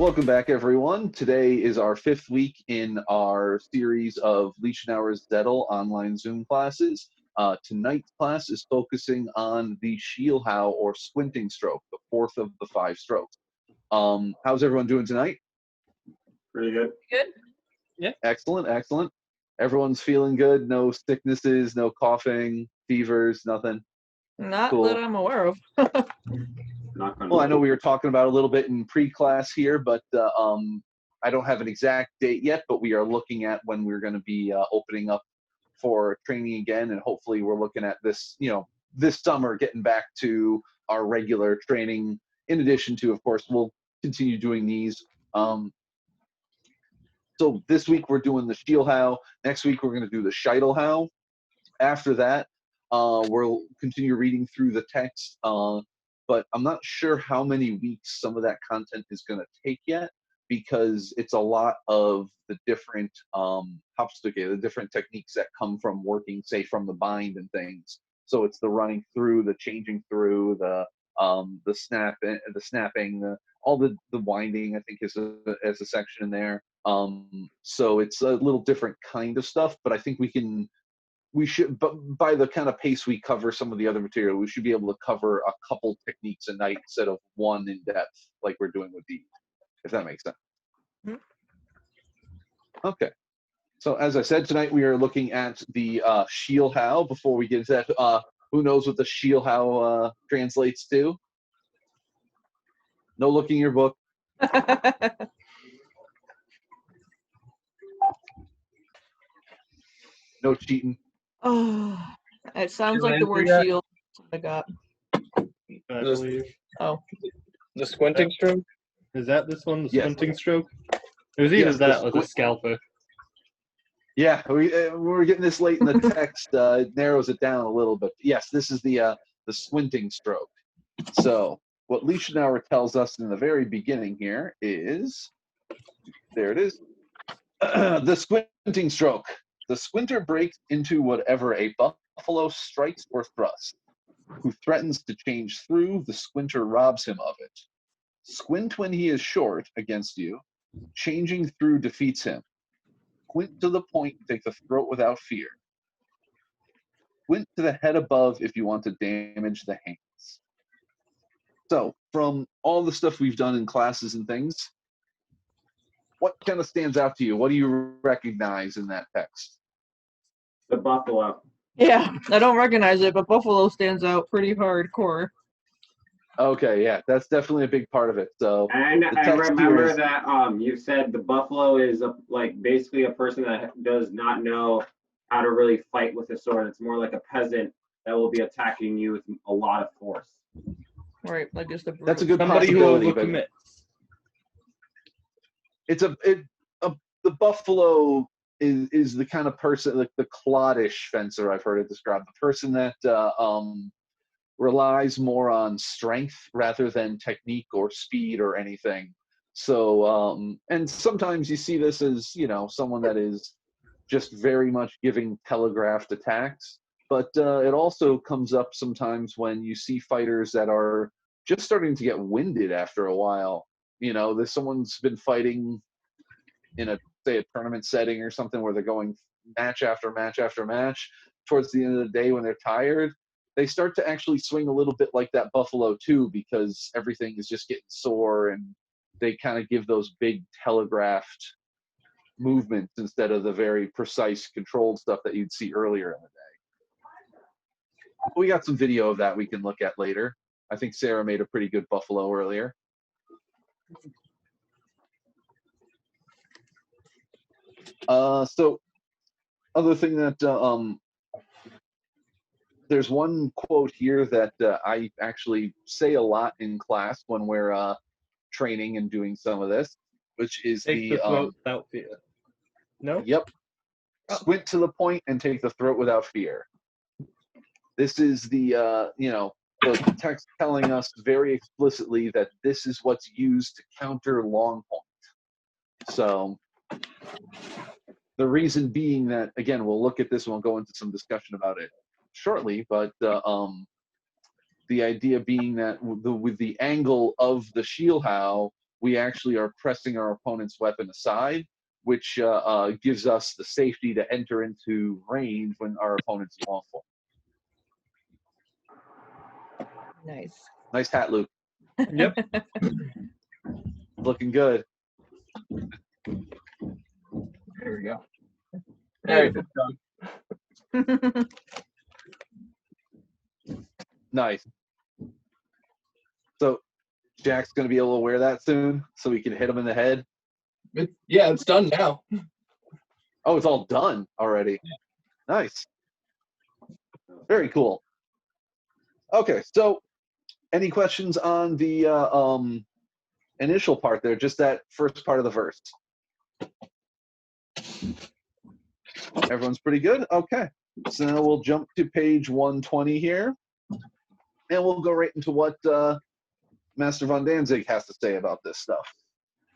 Welcome back, everyone. Today is our 5th week in our series of Liechtenauer's Zettel online Zoom classes. Tonight's class is focusing on the Schielhau or Squinting Stroke, the 4th of the 5 strokes. How's everyone doing tonight? Pretty good. Good. Yeah. Excellent, excellent. Everyone's feeling good. No sicknesses, no coughing, fevers, nothing. Not Cool. that I'm aware of. Well, I know we were talking about a little bit in pre-class here, but I don't have an exact date yet, but we are looking at when we're going to be opening up for training again, and hopefully we're looking at this, this summer getting back to our regular training. In addition to, of course, we'll continue doing these. So this week we're doing the Schielhau. Next week we're going to do the Schielhau. After that, we'll continue reading through the text. But I'm not sure how many weeks some of that content is going to take yet, because it's a lot of the different the different techniques that come from working, say, from the bind and things. So it's the running through, the changing through, the snapping, all the winding, I think, is a section in there. So it's a little different kind of stuff, but I think we should, but by the kind of pace we cover some of the other material, we should be able to cover a couple techniques a night instead of one in depth like we're doing with these, if that makes sense. Mm-hmm. Okay. So as I said, tonight we are looking at the Schielhau. Before we get into that, who knows what the Schielhau translates to? No looking in your book. No cheating. Oh, it sounds like the word shield. I got. I believe. Oh. The Squinting Stroke? Is that this one, the Yes. Squinting Stroke? It was either that or the Scalper. Yeah, we're getting this late in the text. It narrows it down a little bit. Yes, this is the Squinting Stroke. So what Liechtenauer tells us in the very beginning here is, there it is, the Squinting Stroke. The squinter breaks into whatever a buffalo strikes or thrusts. Who threatens to change through, the squinter robs him of it. Squint when he is short against you. Changing through defeats him. Squint to the point, take the throat without fear. Squint to the head above if you want to damage the hands. So, from all the stuff we've done in classes and things, what kind of stands out to you? What do you recognize in that text? The buffalo. Yeah, I don't recognize it, but buffalo stands out pretty hardcore. Okay, yeah, that's definitely a big part of it. So, and I remember that you said the buffalo is basically a person that does not know how to really fight with a sword. It's more like a peasant that will be attacking you with a lot of force. Right, like just a that's a good somebody who overcommits. The buffalo is the kind of person, like the cloddish fencer, I've heard it described, the person that relies more on strength rather than technique or speed or anything. So, and sometimes you see this as, someone that is just very much giving telegraphed attacks, but it also comes up sometimes when you see fighters that are just starting to get winded after a while. There's someone's been fighting in a tournament setting or something where they're going match after match after match. Towards the end of the day, when they're tired, they start to actually swing a little bit like that buffalo too, because everything is just getting sore, and they kind of give those big telegraphed movements instead of the very precise controlled stuff that you'd see earlier in the day. We got some video of that we can look at later. I think Sarah made a pretty good buffalo earlier. So other thing that there's one quote here that I actually say a lot in class when we're training and doing some of this, which is take the throat without fear. No? Yep. Squint to the point and take the throat without fear. This is the the text telling us very explicitly that this is what's used to counter long point. So the reason being that, again, we'll look at this and we'll go into some discussion about it shortly, but the idea being that with the angle of the Schielhau, we actually are pressing our opponent's weapon aside, which gives us the safety to enter into range when our opponent's lawful. Nice. Nice hat, Luke. Yep. Looking good. There we go. All right, it's done. Nice. So Jack's going to be able to wear that soon so we can hit him in the head. Yeah, it's done now. Oh, it's all done already. Nice. Very cool. Okay, so any questions on the initial part there, just that first part of the verse? Everyone's pretty good? Okay. So now we'll jump to page 120 here, and we'll go right into what Master von Danzig has to say about this stuff.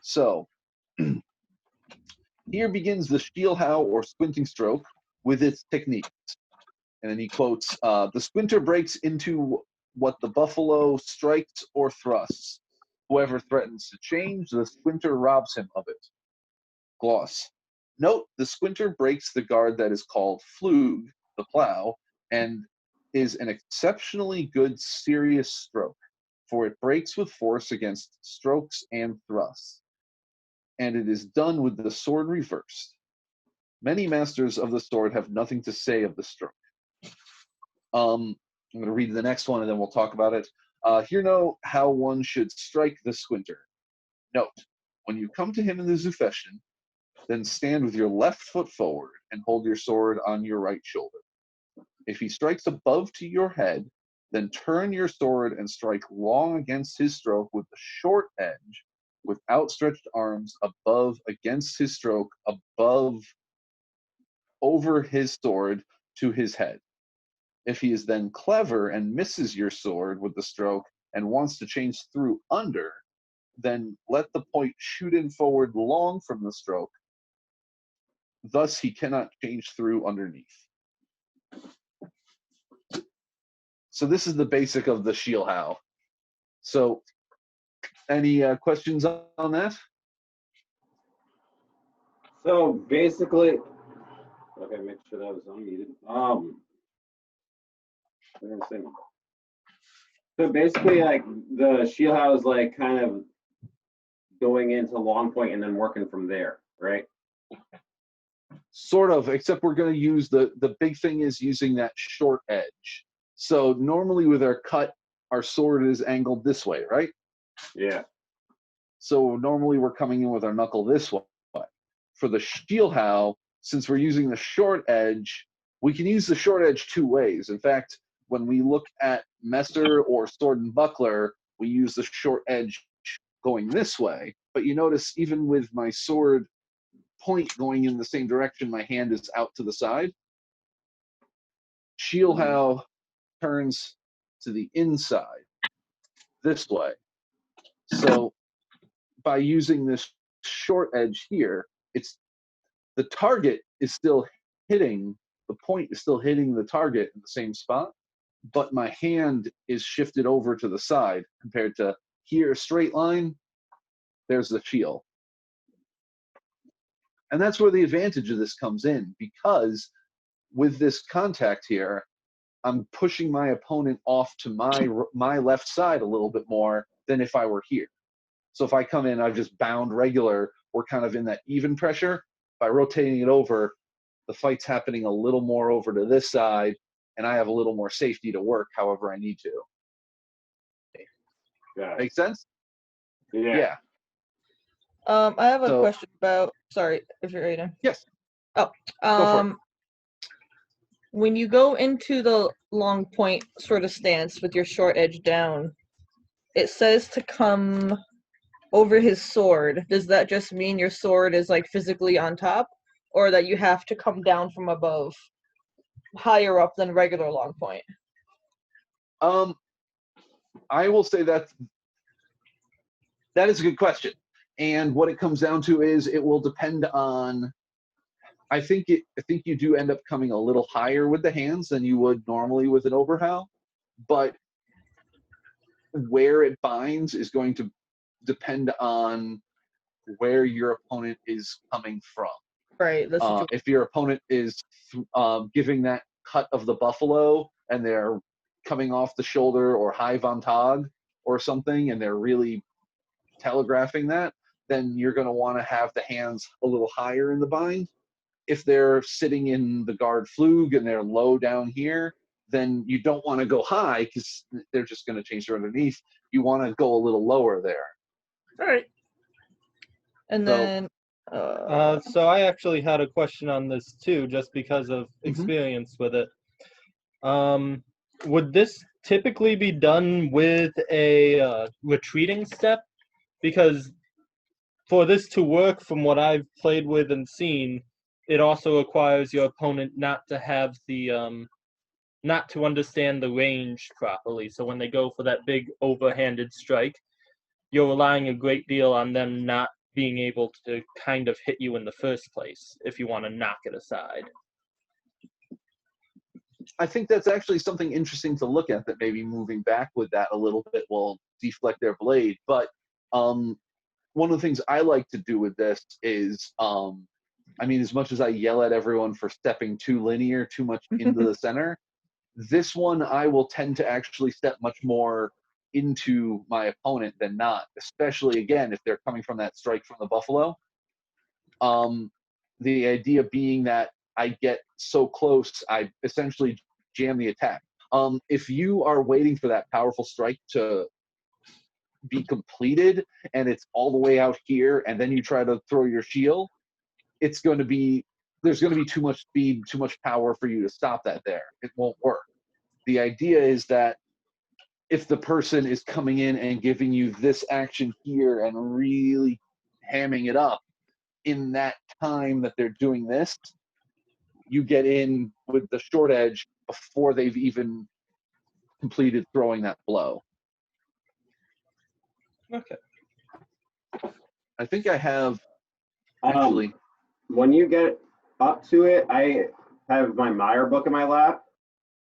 So, here begins the Schielhau or Squinting Stroke with its techniques. And then he quotes, the squinter breaks into what the buffalo strikes or thrusts. Whoever threatens to change, the squinter robs him of it. Gloss. Note, the squinter breaks the guard that is called flug, the plow, and is an exceptionally good serious stroke, for it breaks with force against strokes and thrusts, and it is done with the sword reversed. Many masters of the sword have nothing to say of the stroke. I'm going to read the next one and then we'll talk about it. Here know how one should strike the squinter. Note, when you come to him in the Zufeschen, then stand with your left foot forward and hold your sword on your right shoulder. If he strikes above to your head, then turn your sword and strike long against his stroke with the short edge, with outstretched arms above against his stroke, above over his sword to his head. If he is then clever and misses your sword with the stroke and wants to change through under, then let the point shoot in forward long from the stroke. Thus he cannot change through underneath. So this is the basic of the Schielhau. So any questions on that? So basically, okay, make sure that was unmuted. What am I saying? So basically, like the Schielhau is like kind of going into long point and then working from there, right? Sort of, except we're going to use the big thing is using that short edge. So normally with our cut, our sword is angled this way, right? Yeah. So normally we're coming in with our knuckle this way. For the Schielhau, since we're using the short edge, we can use the short edge two ways. In fact, when we look at Messer or Sword and Buckler, we use the short edge going this way. But you notice even with my sword point going in the same direction, my hand is out to the side. Schielhau turns to the inside this way. So by using this short edge here, it's the target is still hitting, the point is still hitting the target in the same spot, but my hand is shifted over to the side compared to here, straight line, there's the shield. And that's where the advantage of this comes in, because with this contact here, I'm pushing my opponent off to my left side a little bit more than if I were here. So if I come in, I've just bound regular, we're kind of in that even pressure. By rotating it over, the fight's happening a little more over to this side, and I have a little more safety to work however I need to. Yeah. Make sense? Yeah. I have a So- question about. Sorry, if you're ready. Yes. Oh, Go for it. when you go into the long point sort of stance with your short edge down, it says to come over his sword. Does that just mean your sword is like physically on top, or that you have to come down from above, higher up than regular long point? I will say that is a good question. And what it comes down to is it will depend on, I think you do end up coming a little higher with the hands than you would normally with an Oberhau, but where it binds is going to depend on where your opponent is coming from. Right. That's what If your opponent is giving that cut of the buffalo and they're coming off the shoulder or high von Tag or something, and they're really telegraphing that, then you're going to want to have the hands a little higher in the bind. If they're sitting in the guard flug and they're low down here, then you don't want to go high because they're just going to change their underneath. You want to go a little lower there. All right. And So- then So I actually had a question on this too, just because of Mm-hmm. experience with it. Would this typically be done with a retreating step? Because for this to work, from what I've played with and seen, it also requires your opponent not to have the not to understand the range properly. So when they go for that big overhanded strike, you're relying a great deal on them not being able to kind of hit you in the first place if you want to knock it aside. I think that's actually something interesting to look at, that maybe moving back with that a little bit will deflect their blade. But one of the things I like to do with this is, I mean, as much as I yell at everyone for stepping too linear, too much into the center, this one I will tend to actually step much more into my opponent than not, especially, again, if they're coming from that strike from the buffalo. The idea being that I get so close, I essentially jam the attack. If you are waiting for that powerful strike to be completed and it's all the way out here and then you try to throw your shield, there's going to be too much speed, too much power for you to stop that there. It won't work. The idea is that if the person is coming in and giving you this action here and really hamming it up, in that time that they're doing this, you get in with the short edge before they've even completed throwing that blow. Okay. I think I have, actually. When you get up to it, I have my Meyer book in my lap,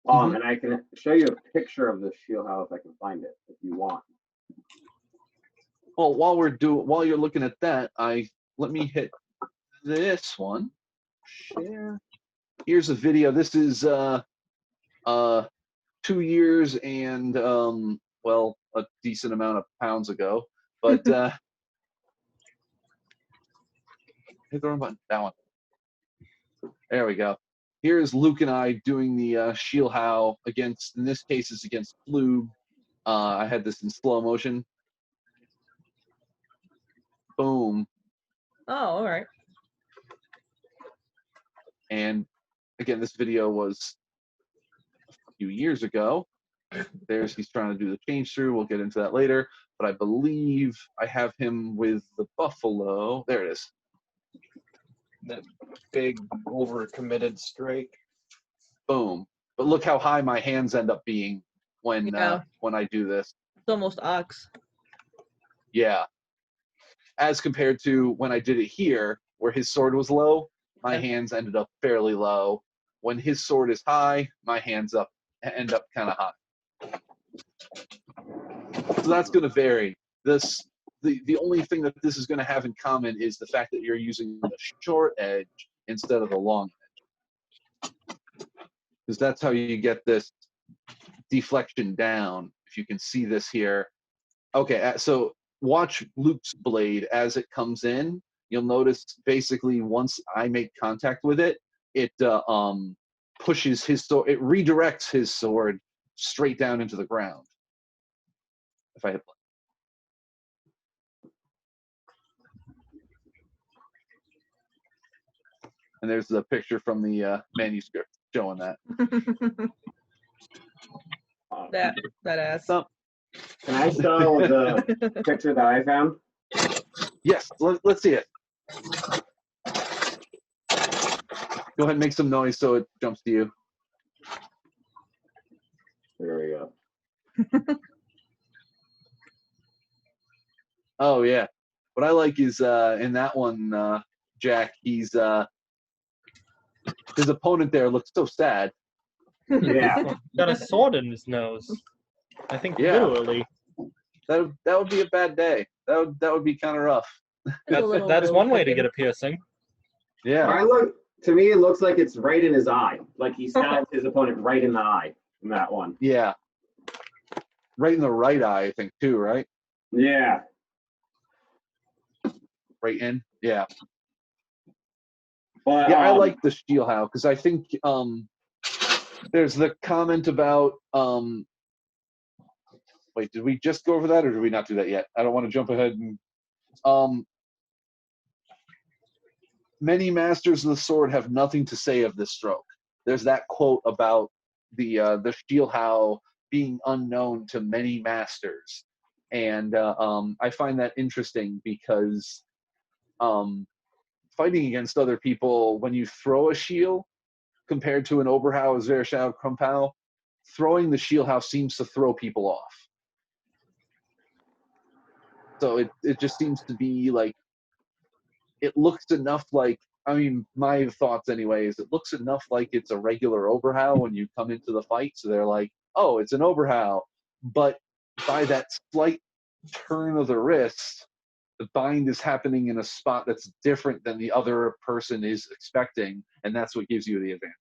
and I can show you a picture of the Schielhau if I can find it, if you want. Well, while you're looking at that, let me hit this one. Share. Here's a video. This is 2 years and well, a decent amount of pounds ago. But hit the wrong button. That one. There we go. Here's Luke and I doing the Schielhau against, in this case, it's against Flug. I had this in slow motion. Boom. oh, all right. And again, this video was a few years ago. He's trying to do the change through. We'll get into that later. But I believe I have him with the buffalo. There it is. That big overcommitted strike. Boom. But look how high my hands end up being when I do this. It's almost ox. Yeah. As compared to when I did it here, where his sword was low, my hands ended up fairly low. When his sword is high, my hands end up kind of high. So that's going to vary. The only thing that this is going to have in common is the fact that you're using the short edge instead of the long edge. Because that's how you get this deflection down. If you can see this here. Okay, so watch Luke's blade as it comes in. You'll notice basically once I make contact with it, it pushes his sword, it redirects his sword straight down into the ground. If I hit play. And there's the picture from the manuscript showing that. that ass. So, Can I show the picture that I found? yes, let's see it. Go ahead and make some noise so it jumps to you. There we go. Oh yeah. What I like is in that one, Jack, he's his opponent there looks so sad. Yeah. Got a sword in his nose. I think Yeah. literally. That would be a bad day. That would be kind of rough. It's a little That is one way to low-key. get a piercing. Yeah. To me, it looks like it's right in his eye. Like he stabbed his opponent right in the eye in that one. Yeah. Right in the right eye, I think, too, right? Yeah. Right in. Yeah. But, Yeah, I like the Schielhau because I think there's the comment about wait, did we just go over that or did we not do that yet? I don't want to jump ahead and many masters of the sword have nothing to say of this stroke. There's that quote about the Schielhau being unknown to many masters, and I find that interesting because fighting against other people, when you throw a shield compared to an Oberhau, Zwerchhau, Krumpau, throwing the Schielhau seems to throw people off. So it just seems to be like, it looks enough like, I mean, my thoughts anyways, it looks enough like it's a regular Oberhau when you come into the fight. So they're like, oh, it's an Oberhau. But by that slight turn of the wrist, the bind is happening in a spot that's different than the other person is expecting. And that's what gives you the advantage.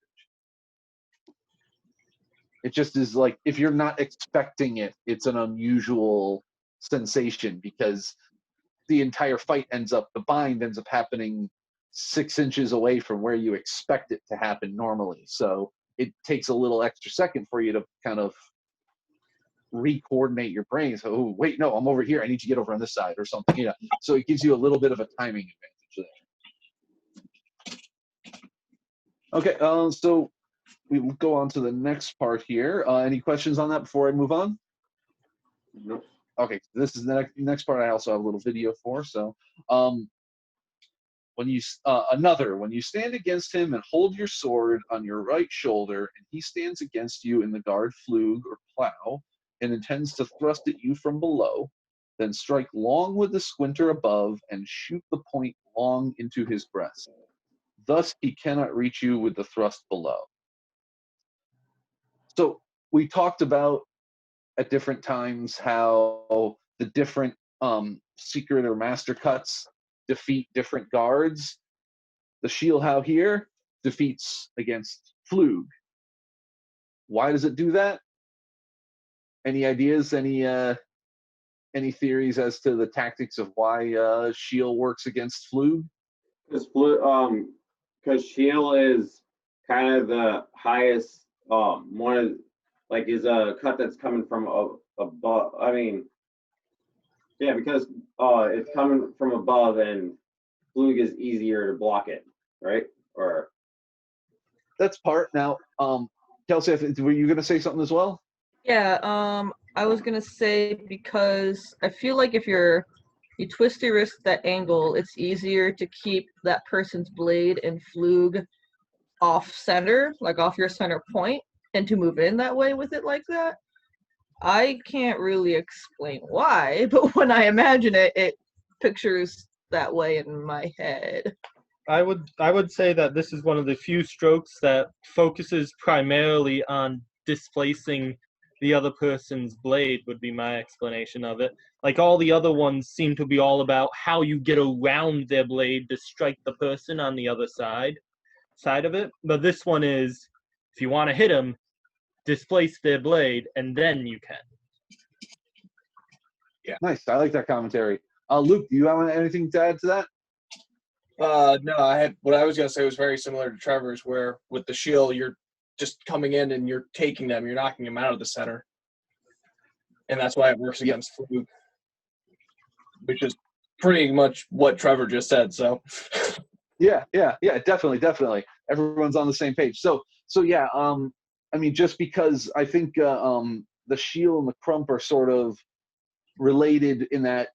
It just is like, if you're not expecting it, it's an unusual sensation because the entire fight the bind ends up happening 6 inches away from where you expect it to happen normally. So it takes a little extra second for you to kind of re-coordinate your brain. So, oh, wait, no, I'm over here. I need to get over on this side or something. You know, so it gives you a little bit of a timing advantage there. Okay, so we will go on to the next part here. Any questions on that before I move on? Nope. Okay, this is the next part I also have a little video for. So when you stand against him and hold your sword on your right shoulder, and he stands against you in the guard flug or plow, and intends to thrust at you from below, then strike long with the squinter above and shoot the point long into his breast. Thus he cannot reach you with the thrust below. So we talked about at different times how the different secret or master cuts defeat different guards. The Schielhau here defeats against flug. Why does it do that? Any ideas? Any theories as to the tactics of why Schiel works against flug? Because Schiel is kind of the highest one of like is a cut that's coming from above. I mean, yeah, because it's coming from above and flug is easier to block it, right? Or That's part. Now, Kelsey, were you going to say something as well? Yeah, I was gonna say because I feel like if you twist your wrist at that angle, it's easier to keep that person's blade and flug off center, like off your center point, and to move in that way with it like that. I can't really explain why, but when I imagine it, it pictures that way in my head. I would say that this is one of the few strokes that focuses primarily on displacing the other person's blade, would be my explanation of it. Like all the other ones seem to be all about how you get around their blade to strike the person on the other side of it. But this one is, if you want to hit them, displace their blade, and then you can. Yeah. Nice. I like that commentary. Luke, do you have anything to add to that? No, what I was gonna say was very similar to Trevor's, where with the shield you're just coming in and you're taking them, you're knocking them out of the center, and that's why it works against flug, which is pretty much what Trevor just said. So Yeah, definitely. Everyone's on the same page. So yeah. I mean, just because I think the shield and the crump are sort of related in that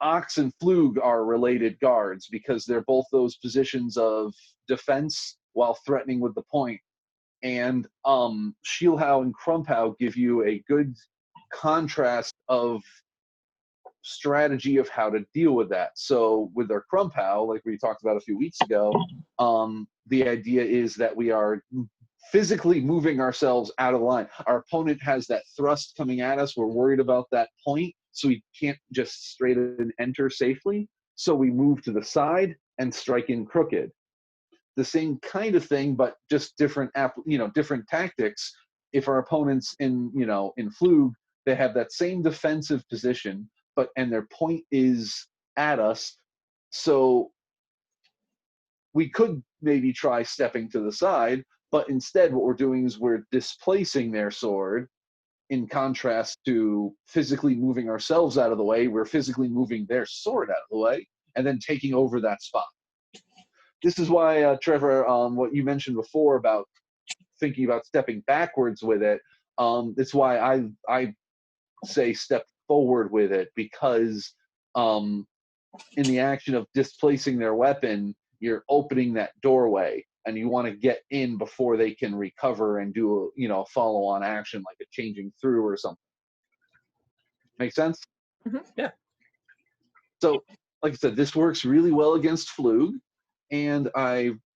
Ox and flug are related guards because they're both those positions of defense while threatening with the point. And Schielhau and Krumpau give you a good contrast of strategy of how to deal with that. So with our Krumpau, like we talked about a few weeks ago, the idea is that we are physically moving ourselves out of line. Our opponent has that thrust coming at us. We're worried about that point, so we can't just straight and enter safely. So we move to the side and strike in crooked. The same kind of thing, but just different, different tactics. If our opponent's in Flug, they have that same defensive position, and their point is at us. So we could maybe try stepping to the side, but instead what we're doing is we're displacing their sword. In contrast to physically moving ourselves out of the way, we're physically moving their sword out of the way and then taking over that spot. This is why, Trevor, what you mentioned before about thinking about stepping backwards with it, it's why I say step forward with it, because in the action of displacing their weapon, you're opening that doorway, and you want to get in before they can recover and do a follow-on action like a changing through or something. Make sense? Mm-hmm. Yeah. So, like I said, this works really well against Flug, and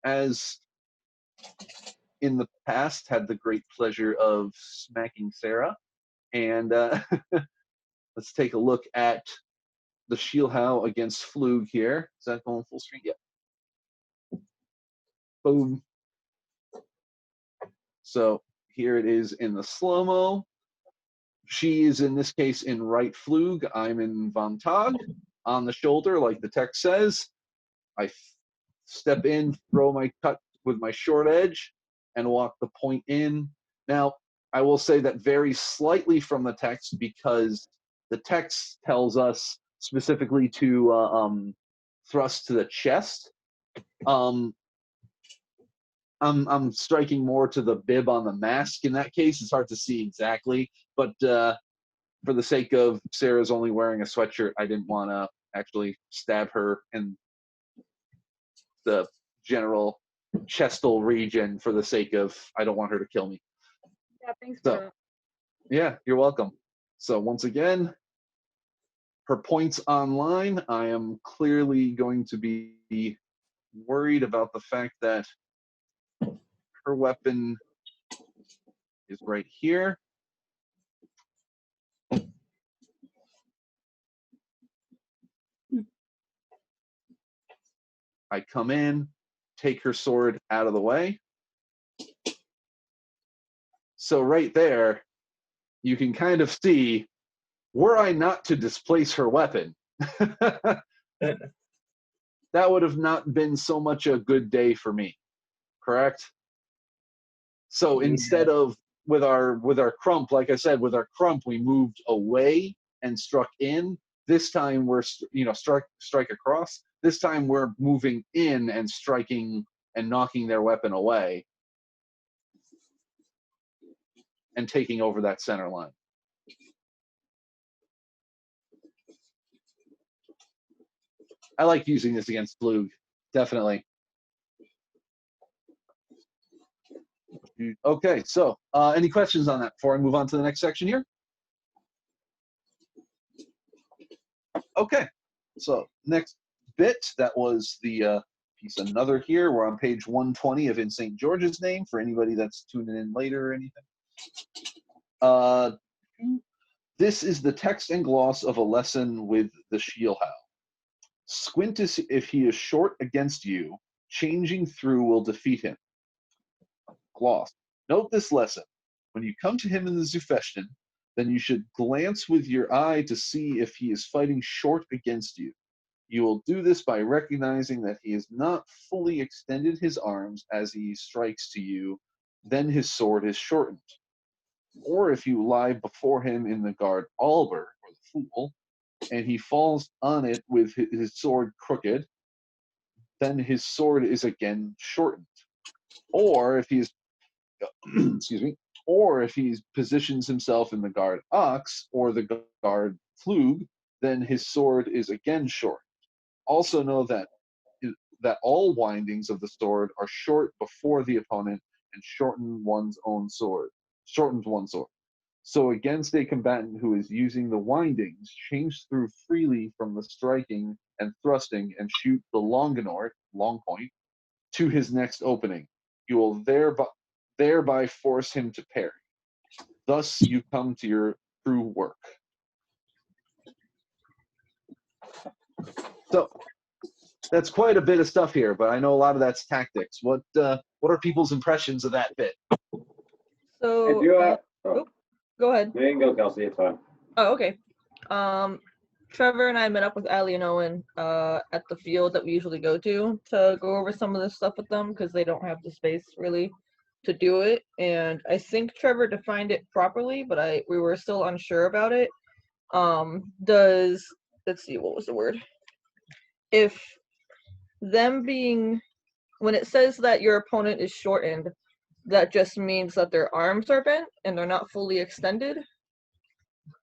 as in the past, had the great pleasure of smacking Sarah. And let's take a look at the Schielhau against Flug here. Is that going full screen? Yep. Boom. So here it is in the slow-mo. She is, in this case, in right Flug. I'm in Von Tag, on the shoulder, like the text says. I step in, throw my cut with my short edge, and walk the point in. Now, I will say that varies slightly from the text, because the text tells us specifically to thrust to the chest. I'm striking more to the bib on the mask in that case. It's hard to see exactly, but for the sake of Sarah's only wearing a sweatshirt, I didn't want to actually stab her in the general chestal region for the sake of, I don't want her to kill me. Yeah, thanks So, for that. Yeah, you're welcome. So once again, her points online. I am clearly going to be worried about the fact that her weapon is right here. I come in, take her sword out of the way. So right there, you can kind of see, were I not to displace her weapon, that would have not been so much a good day for me, correct? So instead of with our crump, like I said, with our crump, we moved away and struck in. This time we're strike across. This time we're moving in and striking and knocking their weapon away and taking over that center line. I like using this against Flug, definitely. Okay, so any questions on that before I move on to the next section here? Okay, so next bit, that was the piece another here. We're on page 120 of In St. George's Name for anybody that's tuning in later or anything. This is the text and gloss of a lesson with the Schielhau. Squint if he is short against you, changing through will defeat him. Gloss. Note this lesson. When you come to him in the Zufechten, then you should glance with your eye to see if he is fighting short against you. You will do this by recognizing that he has not fully extended his arms as he strikes to you, then his sword is shortened. Or if you lie before him in the guard Alber, or the fool, and he falls on it with his sword crooked, then his sword is again shortened. Or if he's excuse me, or if he positions himself in the guard ox or the guard Flug, then his sword is again shortened. Also know that all windings of the sword are short before the opponent and shortens one's sword. So against a combatant who is using the windings, change through freely from the striking and thrusting and shoot the longinort, long point, to his next opening. You will thereby force him to parry. Thus, you come to your true work. So, that's quite a bit of stuff here, but I know a lot of that's tactics. What are people's impressions of that bit? So, go ahead. You can go, Kelsey. It's fine. Oh, okay. Trevor and I met up with Allie and Owen at the field that we usually go to go over some of this stuff with them because they don't have the space really to do it. And I think Trevor defined it properly, but we were still unsure about it. Let's see, what was the word? If them being, when it says that your opponent is shortened, that just means that their arms are bent and they're not fully extended?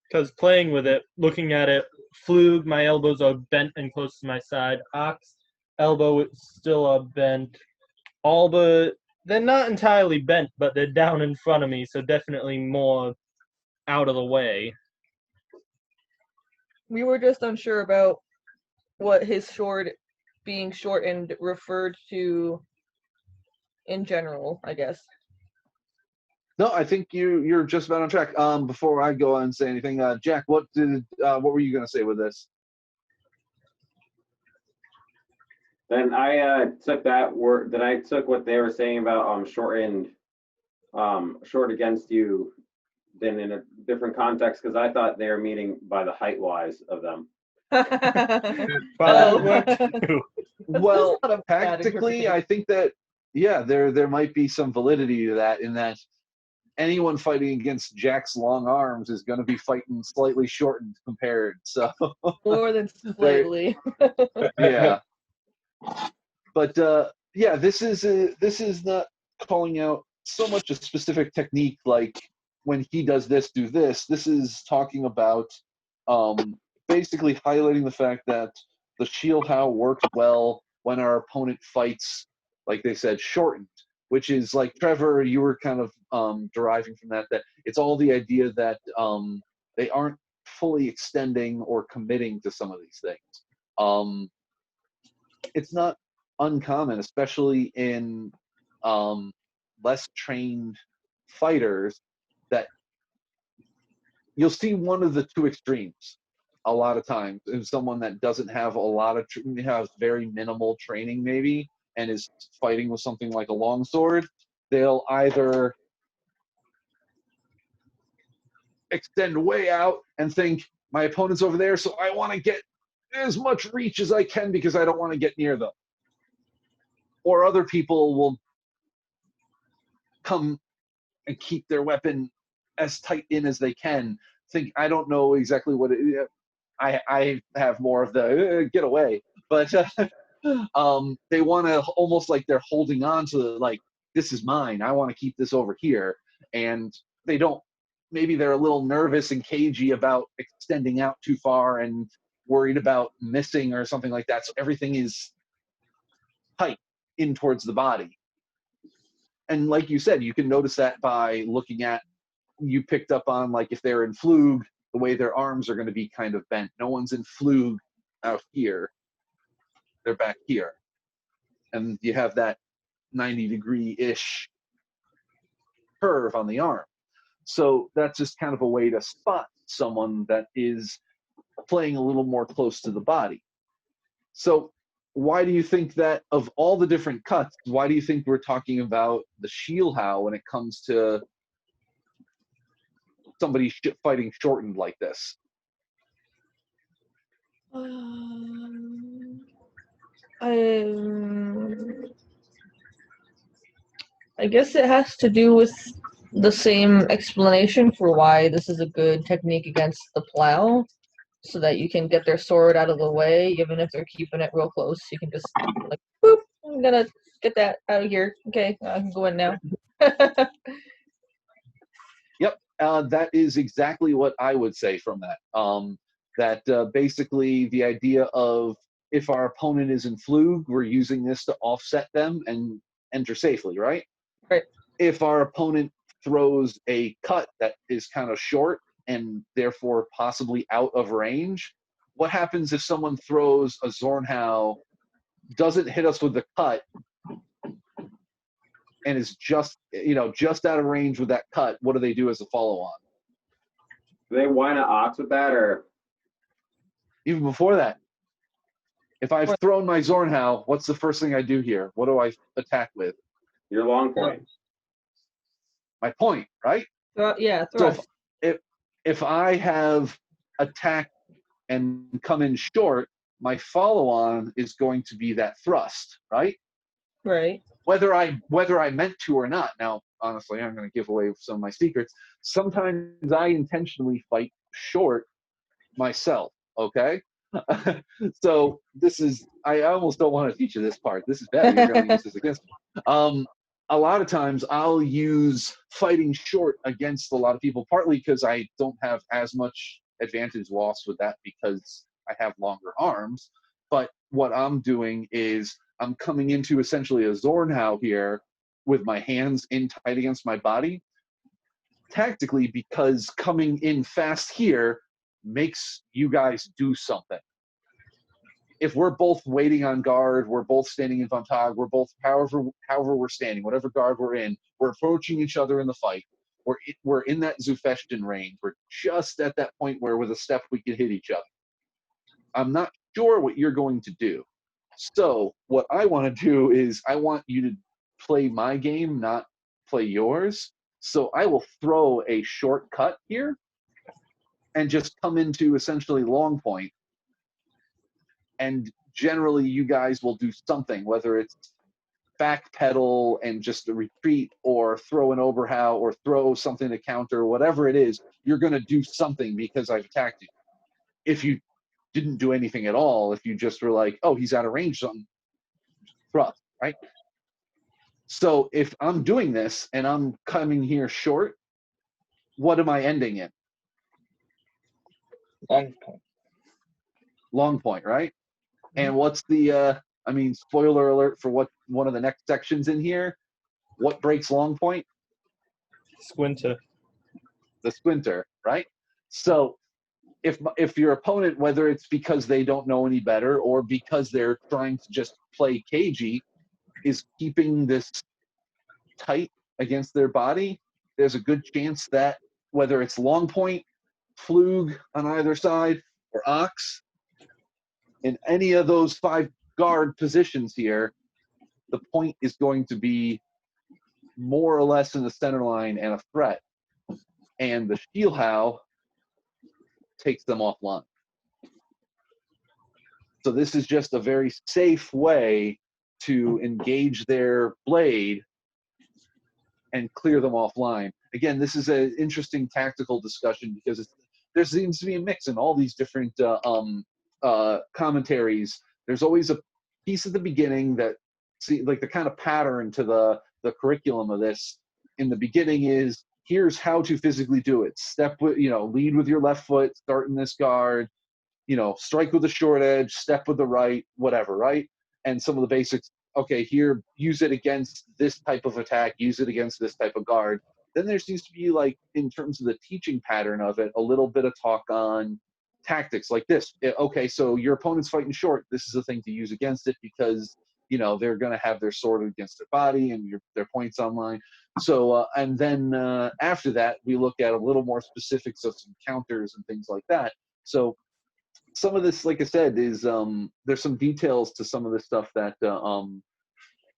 Because playing with it, looking at it, Flug, my elbows are bent and close to my side. Ox, elbow still are bent. All but, they're not entirely bent, but they're down in front of me, so definitely more out of the way. We were just unsure about what his being shortened referred to in general, I guess. No, I think you're just about on track. Before I go on and say anything, Jack, what were you going to say with this? Then I took that word. Then I took what they were saying about shortened, short against you, then in a different context because I thought they were meaning by the height wise of them. Well, tactically, I think that there might be some validity to that in that anyone fighting against Jack's long arms is going to be fighting slightly shortened compared. So more than slightly. Yeah. But this is not calling out so much a specific technique like when he does this, do this. This is talking about basically highlighting the fact that the Schielhau works well when our opponent fights, like they said, shortened, which is like Trevor, you were kind of deriving from that it's all the idea that they aren't fully extending or committing to some of these things. It's not uncommon, especially in less trained fighters, that you'll see one of the two extremes a lot of times. If someone that doesn't have a lot of has very minimal training maybe and is fighting with something like a longsword, they'll either extend way out and think my opponent's over there, so I want to get as much reach as I can because I don't want to get near them. Or other people will come and keep their weapon as tight in as they can. Think, I don't know exactly what it, I have more of the get away, but they want to almost like they're holding on to like, this is mine, I want to keep this over here, and they don't, maybe they're a little nervous and cagey about extending out too far and worried about missing or something like that, so everything is tight in towards the body. And like you said, you can notice that by looking at, you picked up on like if they're in Flug, the way their arms are going to be kind of bent. No one's in Flug out here, they're back here, and you have that 90-degree-ish curve on the arm. So that's just kind of a way to spot someone that is playing a little more close to the body. So why do you think that of all the different cuts, why do you think we're talking about the Schielhau when it comes to somebody fighting shortened like this? I guess it has to do with the same explanation for why this is a good technique against the plow, so that you can get their sword out of the way, even if they're keeping it real close. You can just like, boop, I'm gonna get that out of here. Okay, I can go in now. Yep, that is exactly what I would say from that. Basically the idea of if our opponent is in Flug, we're using this to offset them and enter safely, right? Right. If our opponent throws a cut that is kind of short and therefore possibly out of range, what happens if someone throws a Zornhau, doesn't hit us with the cut, and is just just out of range with that cut, what do they do as a follow-on? Do they whine an ox with that, or Even before that, if I've thrown my Zornhau, what's the first thing I do here? What do I attack with? your long point? My point, right? Yeah, So thrust. if I have attacked and come in short, my follow-on is going to be that thrust, right? Right. Whether I meant to or not. Now, honestly, I'm going to give away some of my secrets. Sometimes I intentionally fight short myself. Okay. So this is, I almost don't want to teach you this part. This is bad. You're going to use this against me. A lot of times I'll use fighting short against a lot of people, partly because I don't have as much advantage loss with that because I have longer arms. But what I'm doing is I'm coming into essentially a Zornhau here with my hands in tight against my body, tactically, because coming in fast here makes you guys do something. If we're both waiting on guard, we're both standing in Vantag, we're both however we're standing, whatever guard we're in, we're approaching each other in the fight. We're in that Zufechten range. We're just at that point where with a step we can hit each other. I'm not sure what you're going to do. So what I want to do is I want you to play my game, not play yours. So I will throw a shortcut here and just come into essentially long point. And generally you guys will do something, whether it's backpedal and just a retreat, or throw an overhow, or throw something to counter, whatever it is, you're going to do something because I've attacked you. If you didn't do anything at all, if you just were like, oh, he's out of range, something, thrust, right? So if I'm doing this and I'm coming here short, what am I ending in? Long point. Long point, right? And what's the, I mean, spoiler alert for what one of the next sections in here, what breaks long point? Squinter. The Squinter, right? So if your opponent, whether it's because they don't know any better or because they're trying to just play cagey, is keeping this tight against their body, there's a good chance that whether it's long point, flug on either side, or ox, in any of those 5 guard positions here, the point is going to be more or less in the center line and a threat. And the Schielhau takes them offline. So this is just a very safe way to engage their blade and clear them offline. Again, this is an interesting tactical discussion because there seems to be a mix in all these different commentaries. There's always a piece at the beginning that, see, like the kind of pattern to the curriculum of this in the beginning is, here's how to physically do it. Step with, lead with your left foot, start in this guard, strike with the short edge, step with the right, whatever, right? And some of the basics, okay, here, use it against this type of attack, use it against this type of guard. Then there seems to be, like, in terms of the teaching pattern of it, a little bit of talk on tactics like this. Okay, so your opponent's fighting short, this is the thing to use against it because, they're going to have their sword against their body and their points online. So, and then after that, we look at a little more specifics of some counters and things like that. So some of this, like I said, is there's some details to some of this stuff that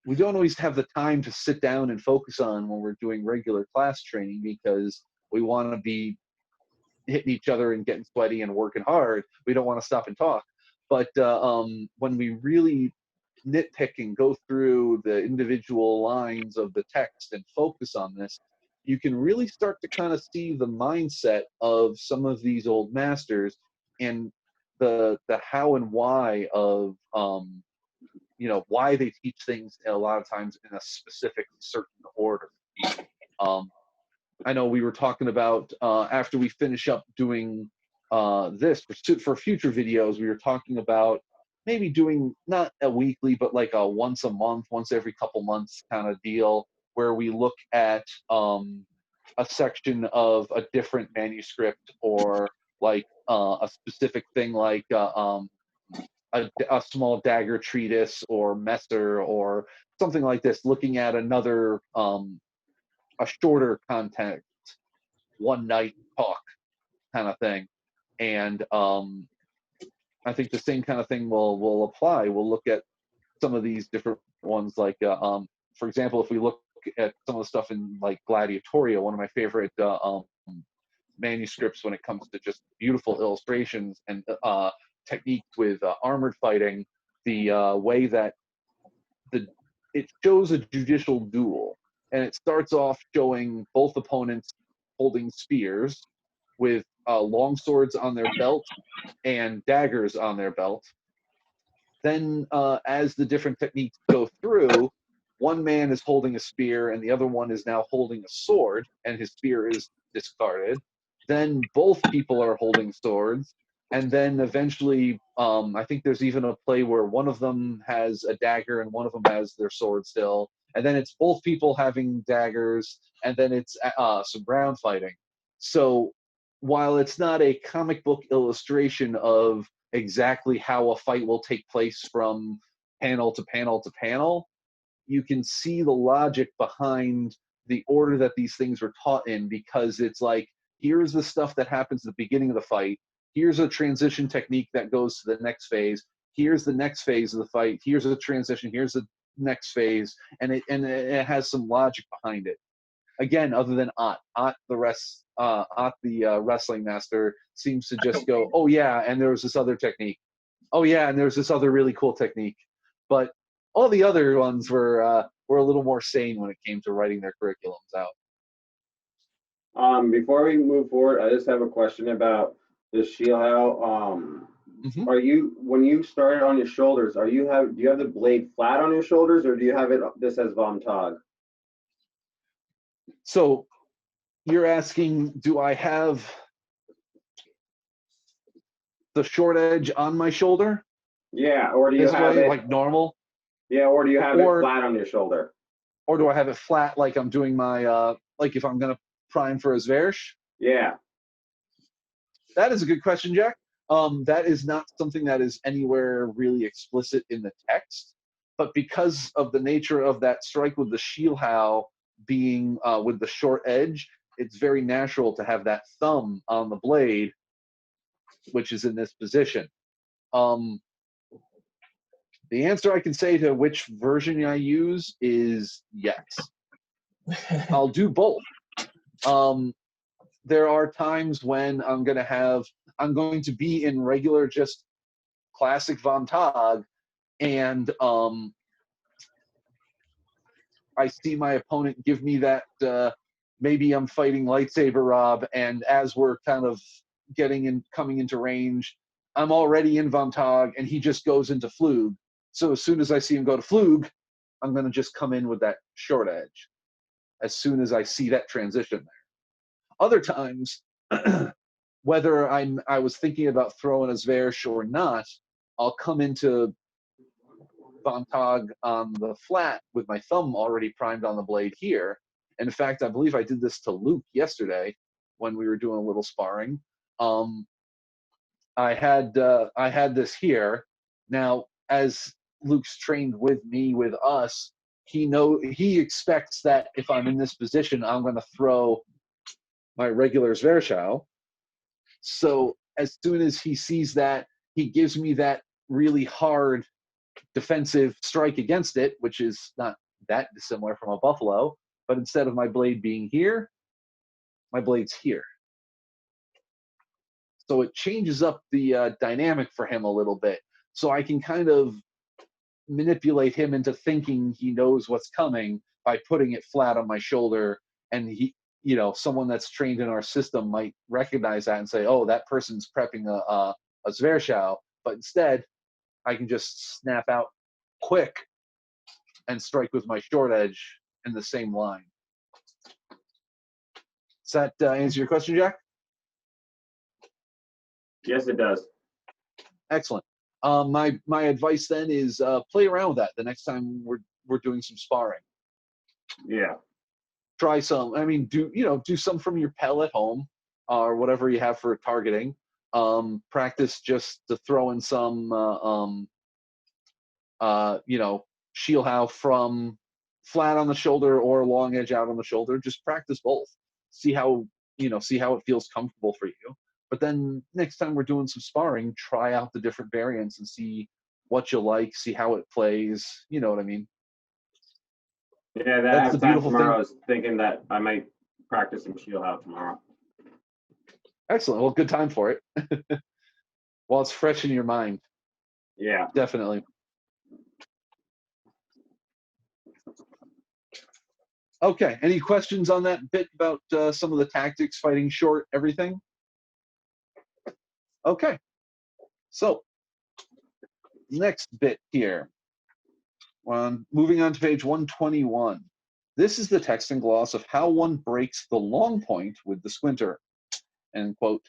we don't always have the time to sit down and focus on when we're doing regular class training because we want to be hitting each other and getting sweaty and working hard. We don't want to stop and talk. But when we really nitpick and go through the individual lines of the text and focus on this, you can really start to kind of see the mindset of some of these old masters and the how and why of why they teach things a lot of times in a specific certain order. I know we were talking about after we finish up doing this for future videos, we were talking about maybe doing not a weekly but like a once a month, once every couple months kind of deal where we look at a section of a different manuscript or like a specific thing like a small dagger treatise or messer or something like this, looking at another a shorter context, one night talk kind of thing. And I think the same kind of thing will apply. We'll look at some of these different ones, like for example, if we look at some of the stuff in like Gladiatoria, one of my favorite manuscripts when it comes to just beautiful illustrations and techniques with armored fighting, the way that it shows a judicial duel, and it starts off showing both opponents holding spears with long swords on their belt and daggers on their belt. Then as the different techniques go through, one man is holding a spear and the other one is now holding a sword, and his spear is discarded. Then both people are holding swords, and then eventually I think there's even a play where one of them has a dagger and one of them has their sword still, and then it's both people having daggers, and then it's some ground fighting. So while it's not a comic book illustration of exactly how a fight will take place from panel to panel to panel, you can see the logic behind the order that these things were taught in, because it's like, here's the stuff that happens at the beginning of the fight, here's a transition technique that goes to the next phase, here's the next phase of the fight, here's a transition, here's the next phase, and it has some logic behind it. Again, other than Ott the wrestling master seems to just go, oh yeah, and there was this other technique. Oh yeah, and there's this other really cool technique. But all the other ones were a little more sane when it came to writing their curriculums out. Before we move forward, I just have a question about the Schielhau. Are you, when you started on your shoulders, do you have the blade flat on your shoulders, or do you have this as Vom Tag? So you're asking, do I have the short edge on my shoulder? Yeah, or do you have it like normal? Yeah, or do you have it flat on your shoulder? Or do I have it flat like I'm doing my like if I'm gonna prime for a Zverch? Yeah. That is a good question, Jack. That is not something that is anywhere really explicit in the text, but because of the nature of that strike with the Schielhau being with the short edge, it's very natural to have that thumb on the blade, which is in this position. The answer I can say to which version I use is yes. I'll do both. There are times when I'm going to be in regular, just classic Vom Tag, and I see my opponent give me that, maybe I'm fighting Lightsaber Rob, and as we're kind of coming into range, I'm already in Vom Tag, and he just goes into Flug. So as soon as I see him go to Flug, I'm going to just come in with that short edge as soon as I see that transition there. Other times, whether I was thinking about throwing a Zverch or not, I'll come into Vom Tag on the flat with my thumb already primed on the blade here. And in fact, I believe I did this to Luke yesterday when we were doing a little sparring. I had this here. Now, as Luke's trained with me, with us, he expects that if I'm in this position, I'm going to throw my regular Zverchau. So as soon as he sees that, he gives me that really hard defensive strike against it, which is not that dissimilar from a buffalo, but instead of my blade being here, my blade's here. So it changes up the dynamic for him a little bit. So I can kind of manipulate him into thinking he knows what's coming by putting it flat on my shoulder, and someone that's trained in our system might recognize that and say, oh, that person's prepping a Zverchau, but instead I can just snap out quick and strike with my short edge in the same line. Does that answer your question, Jack? Yes, it does. Excellent. My advice then is play around with that the next time we're doing some sparring. Yeah. Try some. I mean, do some from your pel at home or whatever you have for targeting. Practice just to throw in some, Schielhau from flat on the shoulder or long edge out on the shoulder. Just practice both. See how it feels comfortable for you. But then next time we're doing some sparring, try out the different variants and see what you like, see how it plays. You know what I mean? Yeah, That's the time beautiful tomorrow. thing. I was thinking that I might practice some Schielhau tomorrow. Excellent. Well, good time for it. While it's fresh in your mind. Yeah. Definitely. Okay. Any questions on that bit about some of the tactics, fighting short, everything? Okay. So, next bit here. Moving on to page 121. This is the text and gloss of how one breaks the long point with the squinter. End quote.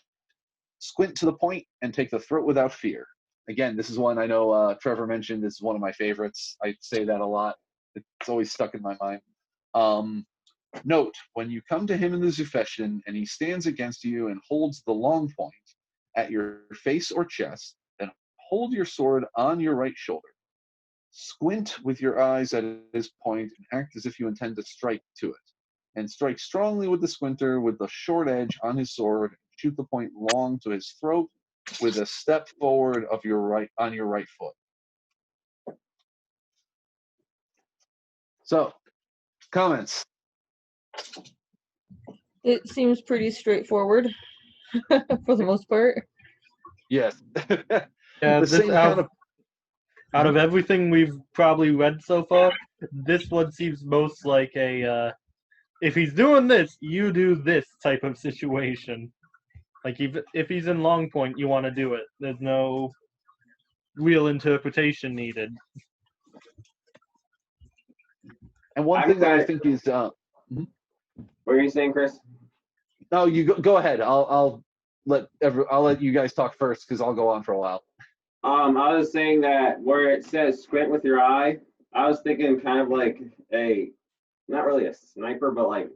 Squint to the point and take the throat without fear. Again, this is one I know Trevor mentioned. This is one of my favorites. I say that a lot. It's always stuck in my mind. Note, when you come to him in the Zufeschen and he stands against you and holds the long point at your face or chest, then hold your sword on your right shoulder. Squint with your eyes at his point and act as if you intend to strike to it. And strike strongly with the squinter with the short edge on his sword. Shoot the point long to his throat with a step forward of your right foot. So, comments? It seems pretty straightforward for the most part. Yes. Yeah, The same kind of. out of everything we've probably read so far, this one seems most like a if he's doing this, you do this type of situation. Like if he's in long point, you want to do it. There's no real interpretation needed. And one thing that I think is. What are you saying, Chris? No, you go ahead. I'll let you guys talk first because I'll go on for a while. I was saying that where it says squint with your eye, I was thinking kind of like not really a sniper, but like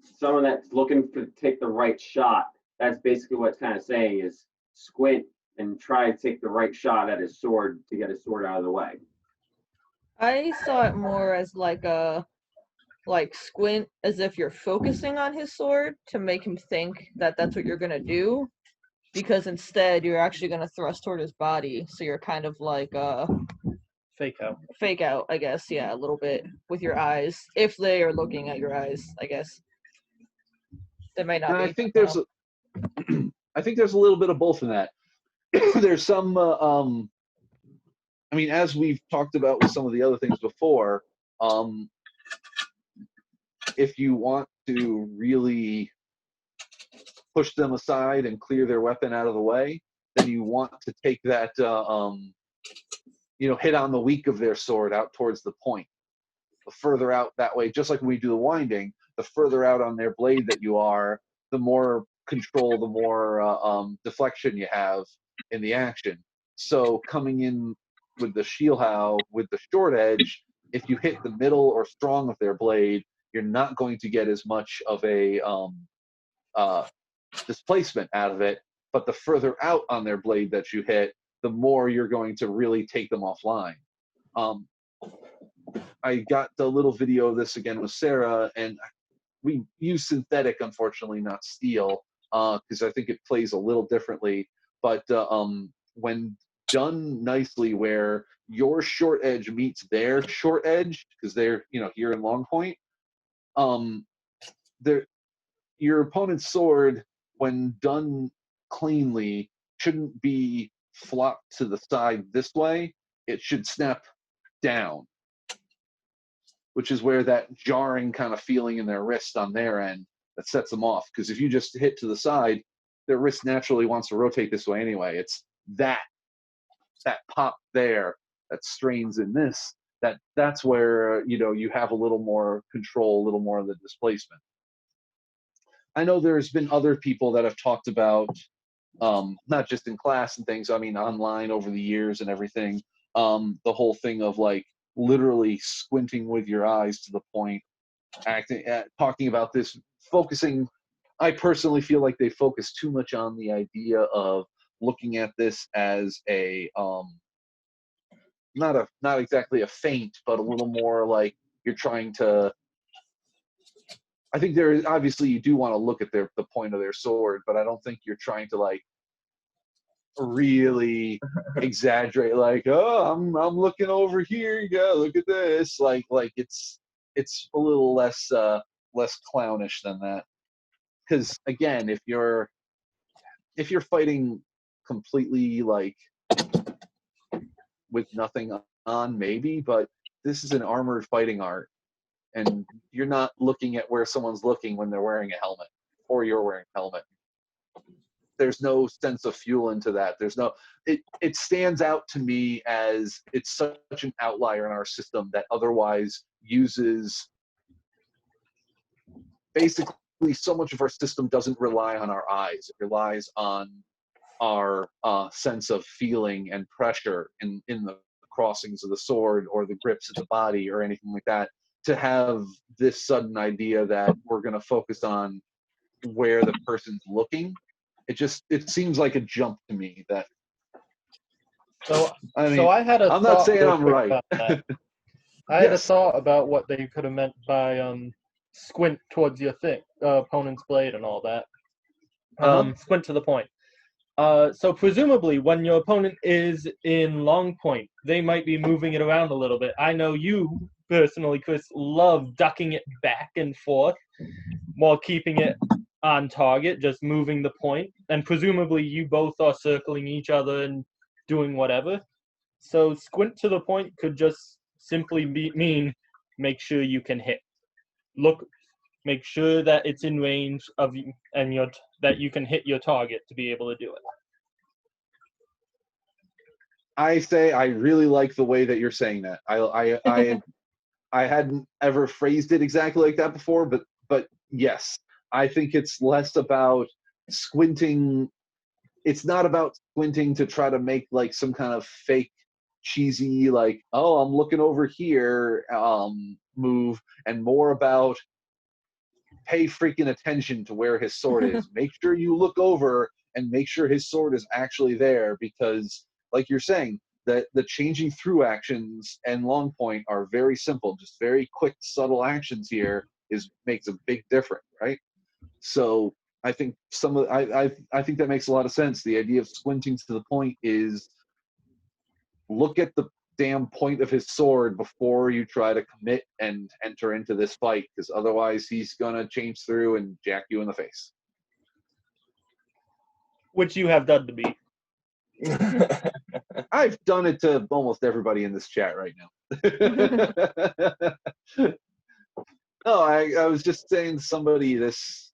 someone that's looking to take the right shot. That's basically what it's kind of saying is squint and try to take the right shot at his sword to get his sword out of the way. I saw it more as like squint as if you're focusing on his sword to make him think that that's what you're gonna do, because instead you're actually gonna thrust toward his body, so you're kind of like fake out, I guess. Yeah, a little bit with your eyes, if they are looking at your eyes, I guess. They might not And be. I think there's a little bit of both in that. There's some as we've talked about with some of the other things before, if you want to really push them aside and clear their weapon out of the way, then you want to take that hit on the weak of their sword out towards the point. The further out that way, just like when we do the winding, the further out on their blade that you are, the more control, the more deflection you have in the action. So coming in with the Schielhau, with the short edge, if you hit the middle or strong of their blade, you're not going to get as much of a displacement out of it. But the further out on their blade that you hit, the more you're going to really take them offline. I got the little video of this again with Sarah, and we use synthetic, unfortunately, not steel, because I think it plays a little differently. But when done nicely, where your short edge meets their short edge, because they're here in long point, your opponent's sword, when done cleanly, shouldn't be flopped to the side this way. It should snap down, which is where that jarring kind of feeling in their wrist on their end that sets them off. Because if you just hit to the side, their wrist naturally wants to rotate this way anyway. It's that pop there that strains in this. That's where you have a little more control, a little more of the displacement. I know there's been other people that have talked about, not just in class and things, I mean online over the years and everything, the whole thing of like literally squinting with your eyes to the point, talking about this, focusing I personally feel like they focus too much on the idea of looking at this as a not exactly a feint, but a little more like you're trying to. I think there is obviously you do want to look at the point of their sword, but I don't think you're trying to like really exaggerate. Like, oh, I'm looking over here. You gotta look at this. Like it's a little less clownish than that. Because again, if you're fighting completely like with nothing on, maybe, but this is an armored fighting art, and you're not looking at where someone's looking when they're wearing a helmet, or you're wearing a helmet. There's no sense of fuel into that. There's no. It stands out to me as it's such an outlier in our system that otherwise uses basically so much of our system doesn't rely on our eyes. It relies on our sense of feeling and pressure in the crossings of the sword or the grips of the body or anything like that. To have this sudden idea that we're going to focus on where the person's looking, it seems like a jump to me. That So I mean, so I had a I'm not thought saying real I'm quick right. about that. I had a Yes. thought about what they could have meant by squint towards your opponent's blade and all that. Squint to the point. So presumably, when your opponent is in long point, they might be moving it around a little bit. I know you personally, Chris, love ducking it back and forth while keeping it on target, just moving the point. And presumably, you both are circling each other and doing whatever. So squint to the point could just simply mean make sure you can hit. Make sure that it's in range of you and that you can hit your target to be able to do it. I say I really like the way that you're saying that. I hadn't ever phrased it exactly like that before, but yes, I think it's less about squinting. It's not about squinting to try to make like some kind of fake cheesy like, oh, I'm looking over here move, and more about pay freaking attention to where his sword is. Make sure you look over and make sure his sword is actually there, because like you're saying, that the changing through actions and long point are very simple, just very quick, subtle actions here makes a big difference, right? So I think I think that makes a lot of sense. The idea of squinting to the point is look at the damn point of his sword before you try to commit and enter into this fight, because otherwise he's gonna change through and jack you in the face. Which you have done to me. I've done it to almost everybody in this chat right now. No, I was just saying to somebody this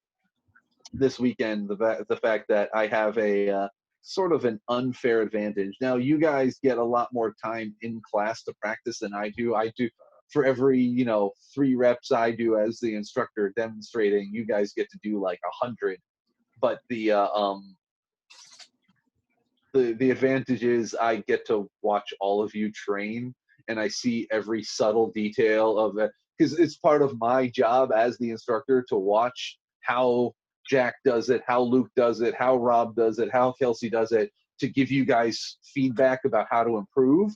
weekend the fact that I have a sort of an unfair advantage. Now you guys get a lot more time in class to practice than I do. I do for every 3 reps I do as the instructor demonstrating, you guys get to do like 100. But the advantage is I get to watch all of you train, and I see every subtle detail of it, because it's part of my job as the instructor to watch how Jack does it, how Luke does it, how Rob does it, how Kelsey does it, to give you guys feedback about how to improve.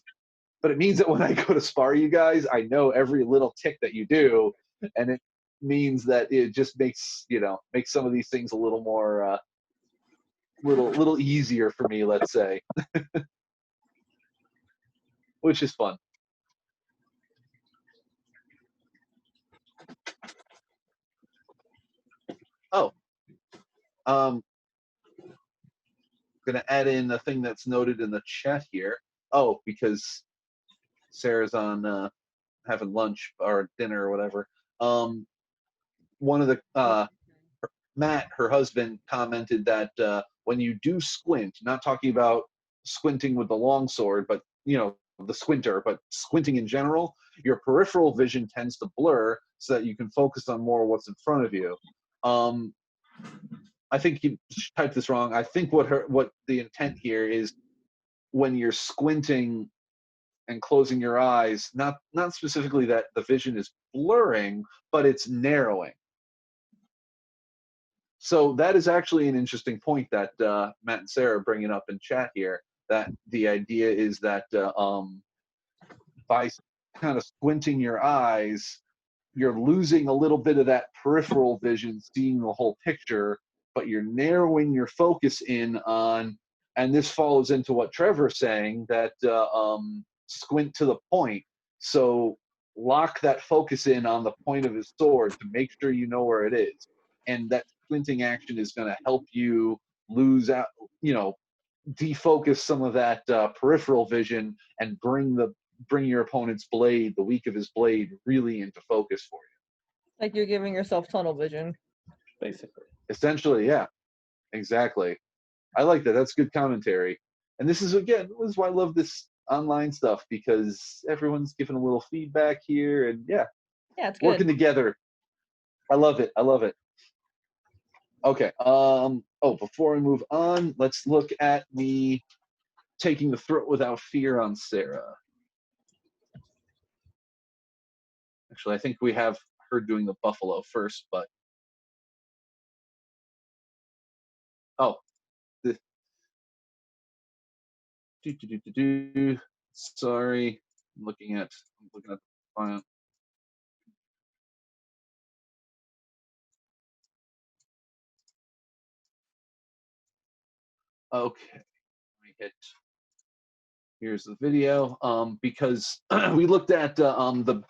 But it means that when I go to spar you guys, I know every little tick that you do, and it means that it just makes some of these things a little more little easier for me, let's say. Which is fun. Oh, gonna add in a thing that's noted in the chat here. Oh, because Sarah's on having lunch or dinner or whatever. One of the Matt, her husband, commented that when you do squint, not talking about squinting with the long sword, but the squinter, but squinting in general, your peripheral vision tends to blur so that you can focus on more what's in front of you. I think you typed this wrong. I think what the intent here is, when you're squinting and closing your eyes, not specifically that the vision is blurring, but it's narrowing. So that is actually an interesting point that Matt and Sarah are bringing up in chat here. That the idea is that by kind of squinting your eyes, you're losing a little bit of that peripheral vision, seeing the whole picture, but you're narrowing your focus in on, and this follows into what Trevor's saying, that squint to the point. So lock that focus in on the point of his sword to make sure you know where it is. And that squinting action is going to help you lose out, defocus some of that peripheral vision and bring your opponent's blade, the weak of his blade, really into focus for you. Like you're giving yourself tunnel vision. Basically. Essentially, yeah, exactly. I like that. That's good commentary. And this is why I love this online stuff, because everyone's giving a little feedback here, and yeah, it's good. working together. I love it. Okay. Before we move on, let's look at me taking the throat without fear on Sarah. Actually, I think we have her doing the buffalo first, but sorry, I'm looking at the file. Okay, let me hit. Here's the video. Because we looked at the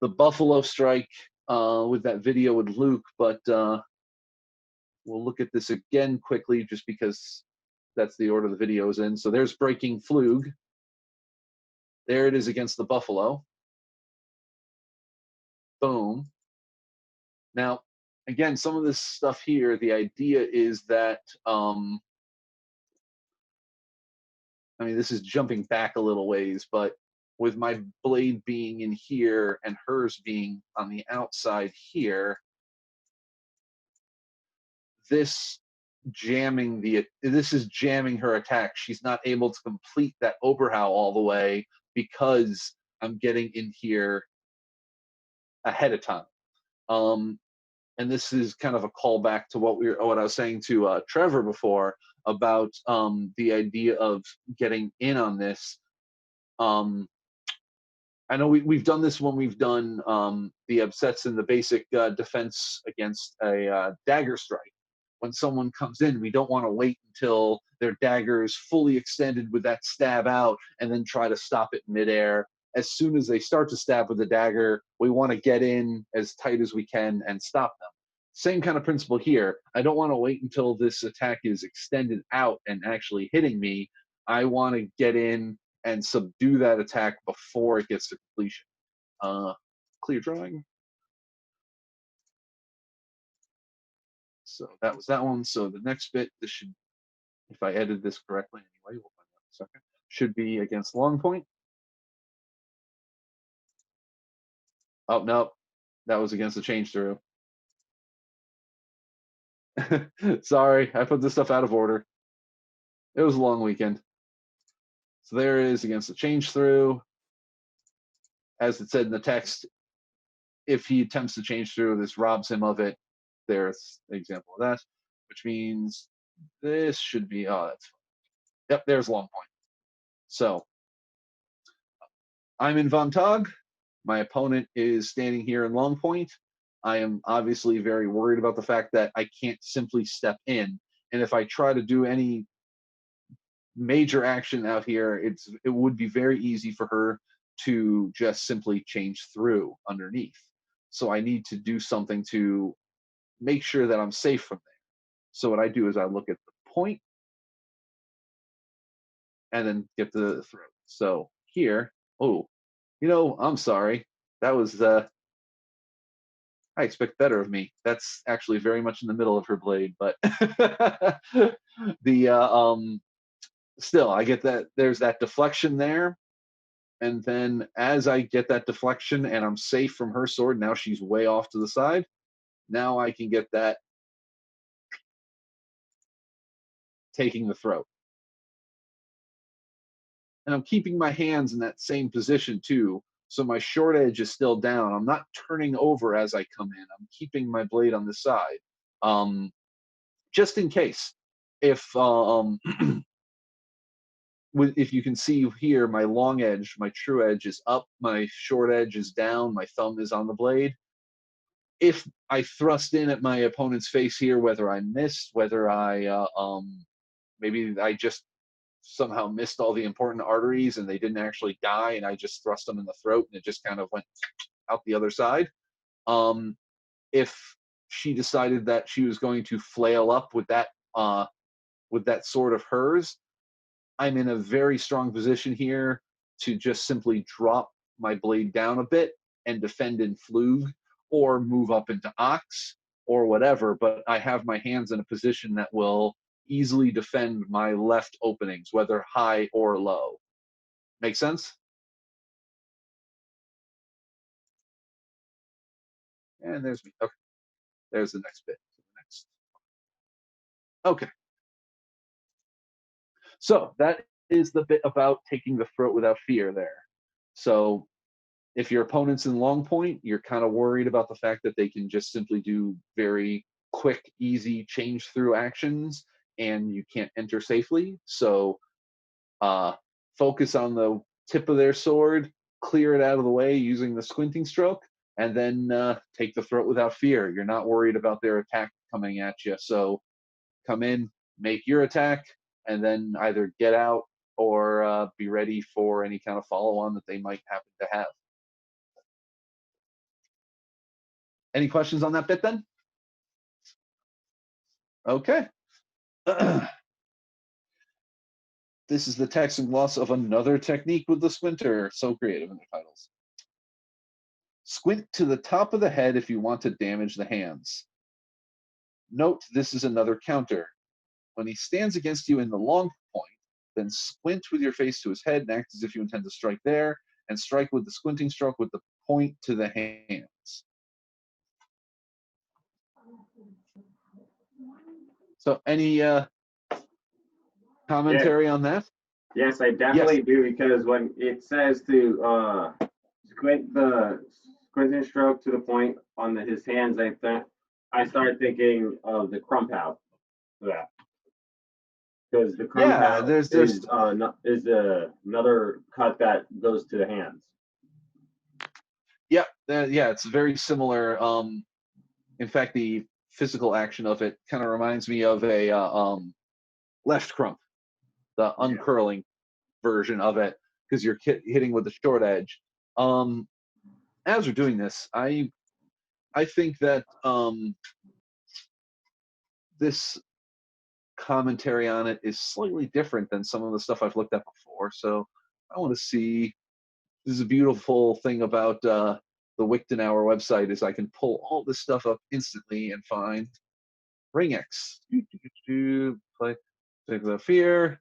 buffalo strike with that video with Luke, but we'll look at this again quickly, just because that's the order the video is in. So there's breaking Flug. There it is against the buffalo. Boom. Now, again, some of this stuff here, the idea is that, this is jumping back a little ways, but with my blade being in here and hers being on the outside here, this is jamming her attack. She's not able to complete that Oberhau all the way because I'm getting in here ahead of time. And this is kind of a callback to what I was saying to Trevor before about the idea of getting in on this. I know we've done this when we've done the upsets in the basic defense against a dagger strike. When someone comes in, we don't want to wait until their dagger is fully extended with that stab out and then try to stop it midair. As soon as they start to stab with the dagger, we want to get in as tight as we can and stop them. Same kind of principle here. I don't want to wait until this attack is extended out and actually hitting me. I want to get in and subdue that attack before it gets to completion. Clear drawing. So that was that one. So the next bit, this should, if I edited this correctly anyway, we'll find out in a second, should be against long point. Oh, no, that was against the change through. Sorry, I put this stuff out of order. It was a long weekend. So there it is against the change through. As it said in the text, if he attempts to change through, this robs him of it. There's an example of that, which means this should be, that's fine. Yep, there's long point. So I'm in Von Tog. My opponent is standing here in long point. I am obviously very worried about the fact that I can't simply step in. And if I try to do any major action out here, it would be very easy for her to just simply change through underneath. So I need to do something to make sure that I'm safe from there. So what I do is I look at the point and then get the throat. So here, I'm sorry. That was I expect better of me. That's actually very much in the middle of her blade, but still, I get that there's that deflection there. And then as I get that deflection and I'm safe from her sword, now she's way off to the side. Now I can get that taking the throat. And I'm keeping my hands in that same position too. So my short edge is still down. I'm not turning over as I come in. I'm keeping my blade on the side. just in case, if if you can see here, my long edge, my true edge is up, my short edge is down, my thumb is on the blade. If I thrust in at my opponent's face here, whether I missed, whether I maybe I just somehow missed all the important arteries and they didn't actually die, and I just thrust them in the throat and it just kind of went out the other side. If she decided that she was going to flail up with that sword of hers, I'm in a very strong position here to just simply drop my blade down a bit and defend in flug, or move up into ox or whatever, but I have my hands in a position that will easily defend my left openings, whether high or low. Make sense? And there's me. Okay. There's the next bit. Next. Okay. So that is the bit about taking the throat without fear there. So if your opponent's in long point, you're kind of worried about the fact that they can just simply do very quick, easy change through actions and you can't enter safely. So focus on the tip of their sword, clear it out of the way using the squinting stroke, and then take the throat without fear. You're not worried about their attack coming at you. So come in, make your attack, and then either get out or be ready for any kind of follow-on that they might happen to have. Any questions on that bit then? Okay. This is the text and gloss of another technique with the squinter. So creative in their titles. Squint to the top of the head if you want to damage the hands. Note this is another counter. When he stands against you in the long point, then squint with your face to his head and act as if you intend to strike there, and strike with the squinting stroke with the point to the hands. So any commentary on that? Yes, I definitely do, because when it says to squint the squinting stroke to the point on his hands, I started thinking of the crump out for that. Because the crump out is another cut that goes to the hands. Yeah, it's very similar. In fact, the physical action of it kind of reminds me of a left crump, the uncurling version of it, because you're hitting with the short edge. As we're doing this, I think that this commentary on it is slightly different than some of the stuff I've looked at before. So I want to see. This is a beautiful thing about the Liechtenauer website, is I can pull all this stuff up instantly and find ring X. Play Take the fear.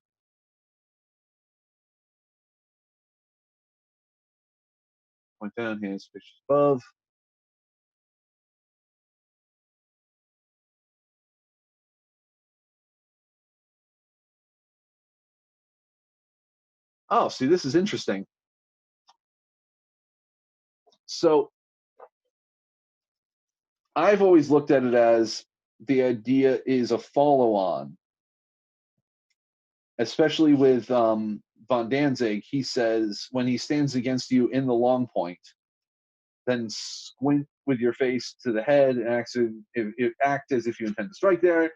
Point down, hands pitched above. Oh, see, this is interesting. So I've always looked at it as the idea is a follow-on, especially with von Danzig. He says when he stands against you in the long point, then squint with your face to the head and act as if you intend to strike there,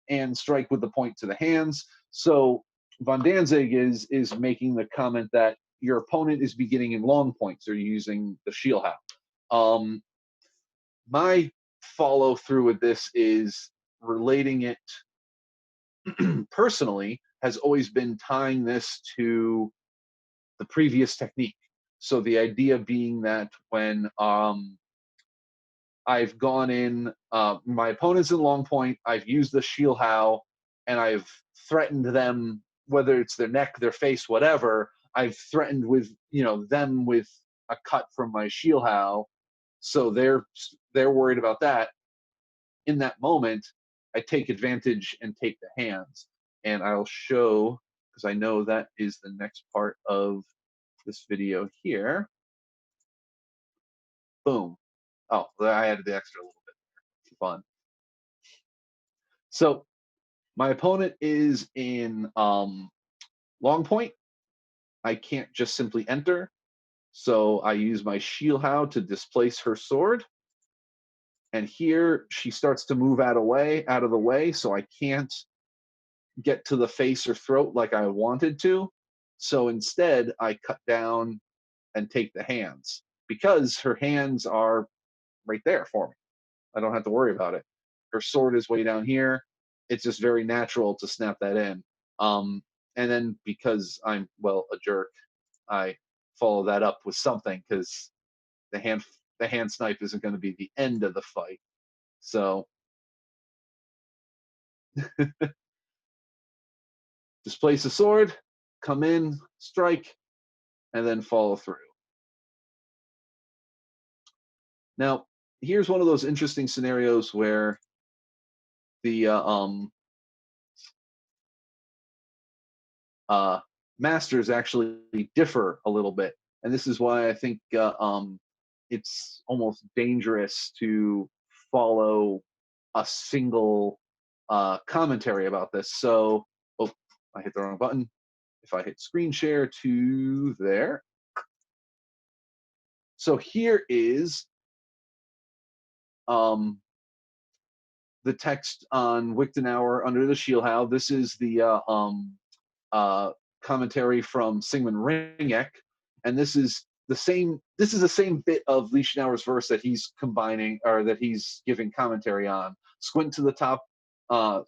and strike with the point to the hands. So von Danzig is making the comment that your opponent is beginning in long points or using the Schielhau. My follow through with this is relating it personally has always been tying this to the previous technique. So the idea being that when I've gone in, my opponent's in long point, I've used the Schielhau, and I've threatened them, whether it's their neck, their face, whatever. I've threatened with them with a cut from my Schielhau, so they're worried about that. In that moment, I take advantage and take the hands, and I'll show, because I know that is the next part of this video here. Boom. Oh, I added the extra a little bit. Fun. So My opponent is in long point. I can't just simply enter, so I use my Schielhau to displace her sword. And here she starts to move out of the way, so I can't get to the face or throat like I wanted to. So instead, I cut down and take the hands because her hands are right there for me. I don't have to worry about it. Her sword is way down here. It's just very natural to snap that in. And then because I'm, well, a jerk, I follow that up with something because the hand snipe isn't going to be the end of the fight. So displace a sword, come in, strike, and then follow through. Now, here's one of those interesting scenarios where the masters actually differ a little bit, and this is why I think it's almost dangerous to follow a single commentary about this. So, oh, I hit the wrong button. If I hit screen share to there. So here is the text on Liechtenauer under the Schielhau. This is the commentary from Sigmund Ringek, and this is the same. This is the same bit of Liechtenauer's verse that he's combining, or that he's giving commentary on. Squint to the top of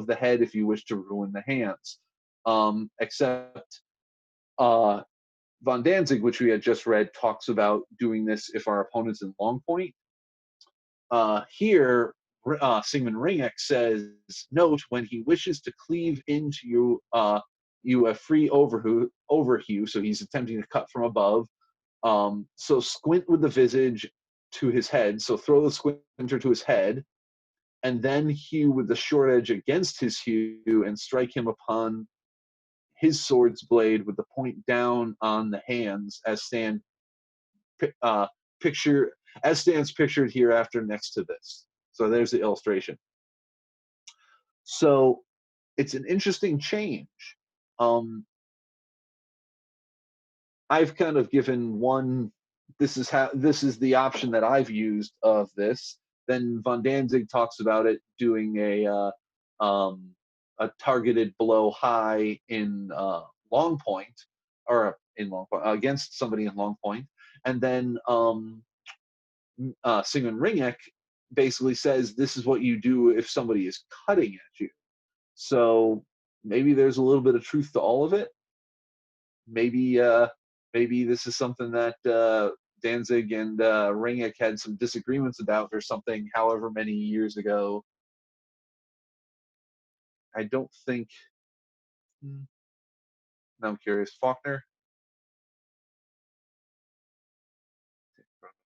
the head if you wish to ruin the hands. Except von Danzig, which we had just read, talks about doing this if our opponent's in long point. Here, Sigmund Ringek says, note, when he wishes to cleave into you a free overhew, so he's attempting to cut from above. So squint with the visage to his head, so throw the squinter to his head, and then hew with the short edge against his hew and strike him upon his sword's blade with the point down on the hands as stands pictured hereafter next to this. So there's the illustration. So it's an interesting change. I've kind of given one. This is the option that I've used of this. Then von Danzig talks about it doing a targeted blow high in long point, or in long point against somebody in long point, and then Sigmund Ringek basically says this is what you do if somebody is cutting at you. So maybe there's a little bit of truth to all of it. Maybe this is something that Danzig and Ringek had some disagreements about or something, however many years ago. I don't think. Now I'm curious. Faulkner.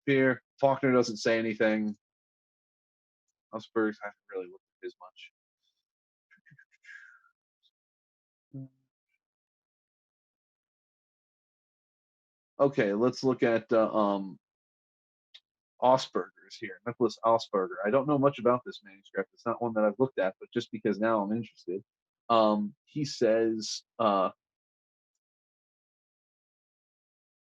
Here, Faulkner doesn't say anything. Ausberg, I haven't really looked at his much. Okay, let's look at Ausberger's here. Nicholas Ausberger. I don't know much about this manuscript. It's not one that I've looked at, but just because now I'm interested. He says,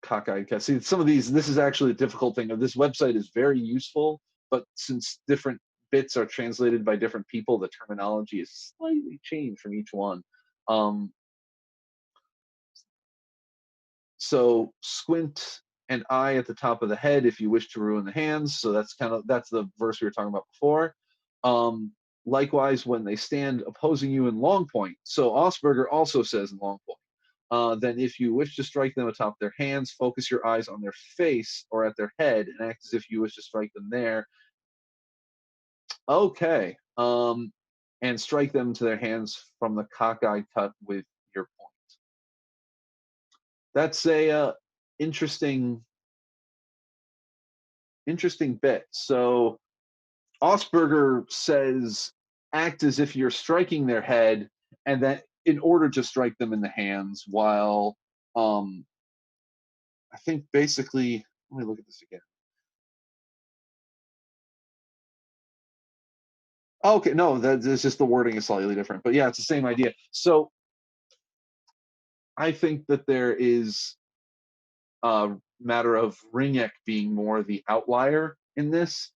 cockeyed cat. See, some of these, this is actually a difficult thing. This website is very useful, but since different bits are translated by different people, the terminology is slightly changed from each one. So squint and eye at the top of the head if you wish to ruin the hands. So that's the verse we were talking about before. Likewise, when they stand opposing you in long point. So Ausberger also says in long point. Then if you wish to strike them atop their hands, focus your eyes on their face or at their head and act as if you wish to strike them there. Okay. And strike them to their hands from the cockeyed cut with your point. That's a interesting bit. So Ausberger says act as if you're striking their head, and that in order to strike them in the hands, while I think basically, let me look at this again. Okay, no, that's just the wording is slightly different, but yeah, it's the same idea. So I think that there is a matter of Ringek being more the outlier in this,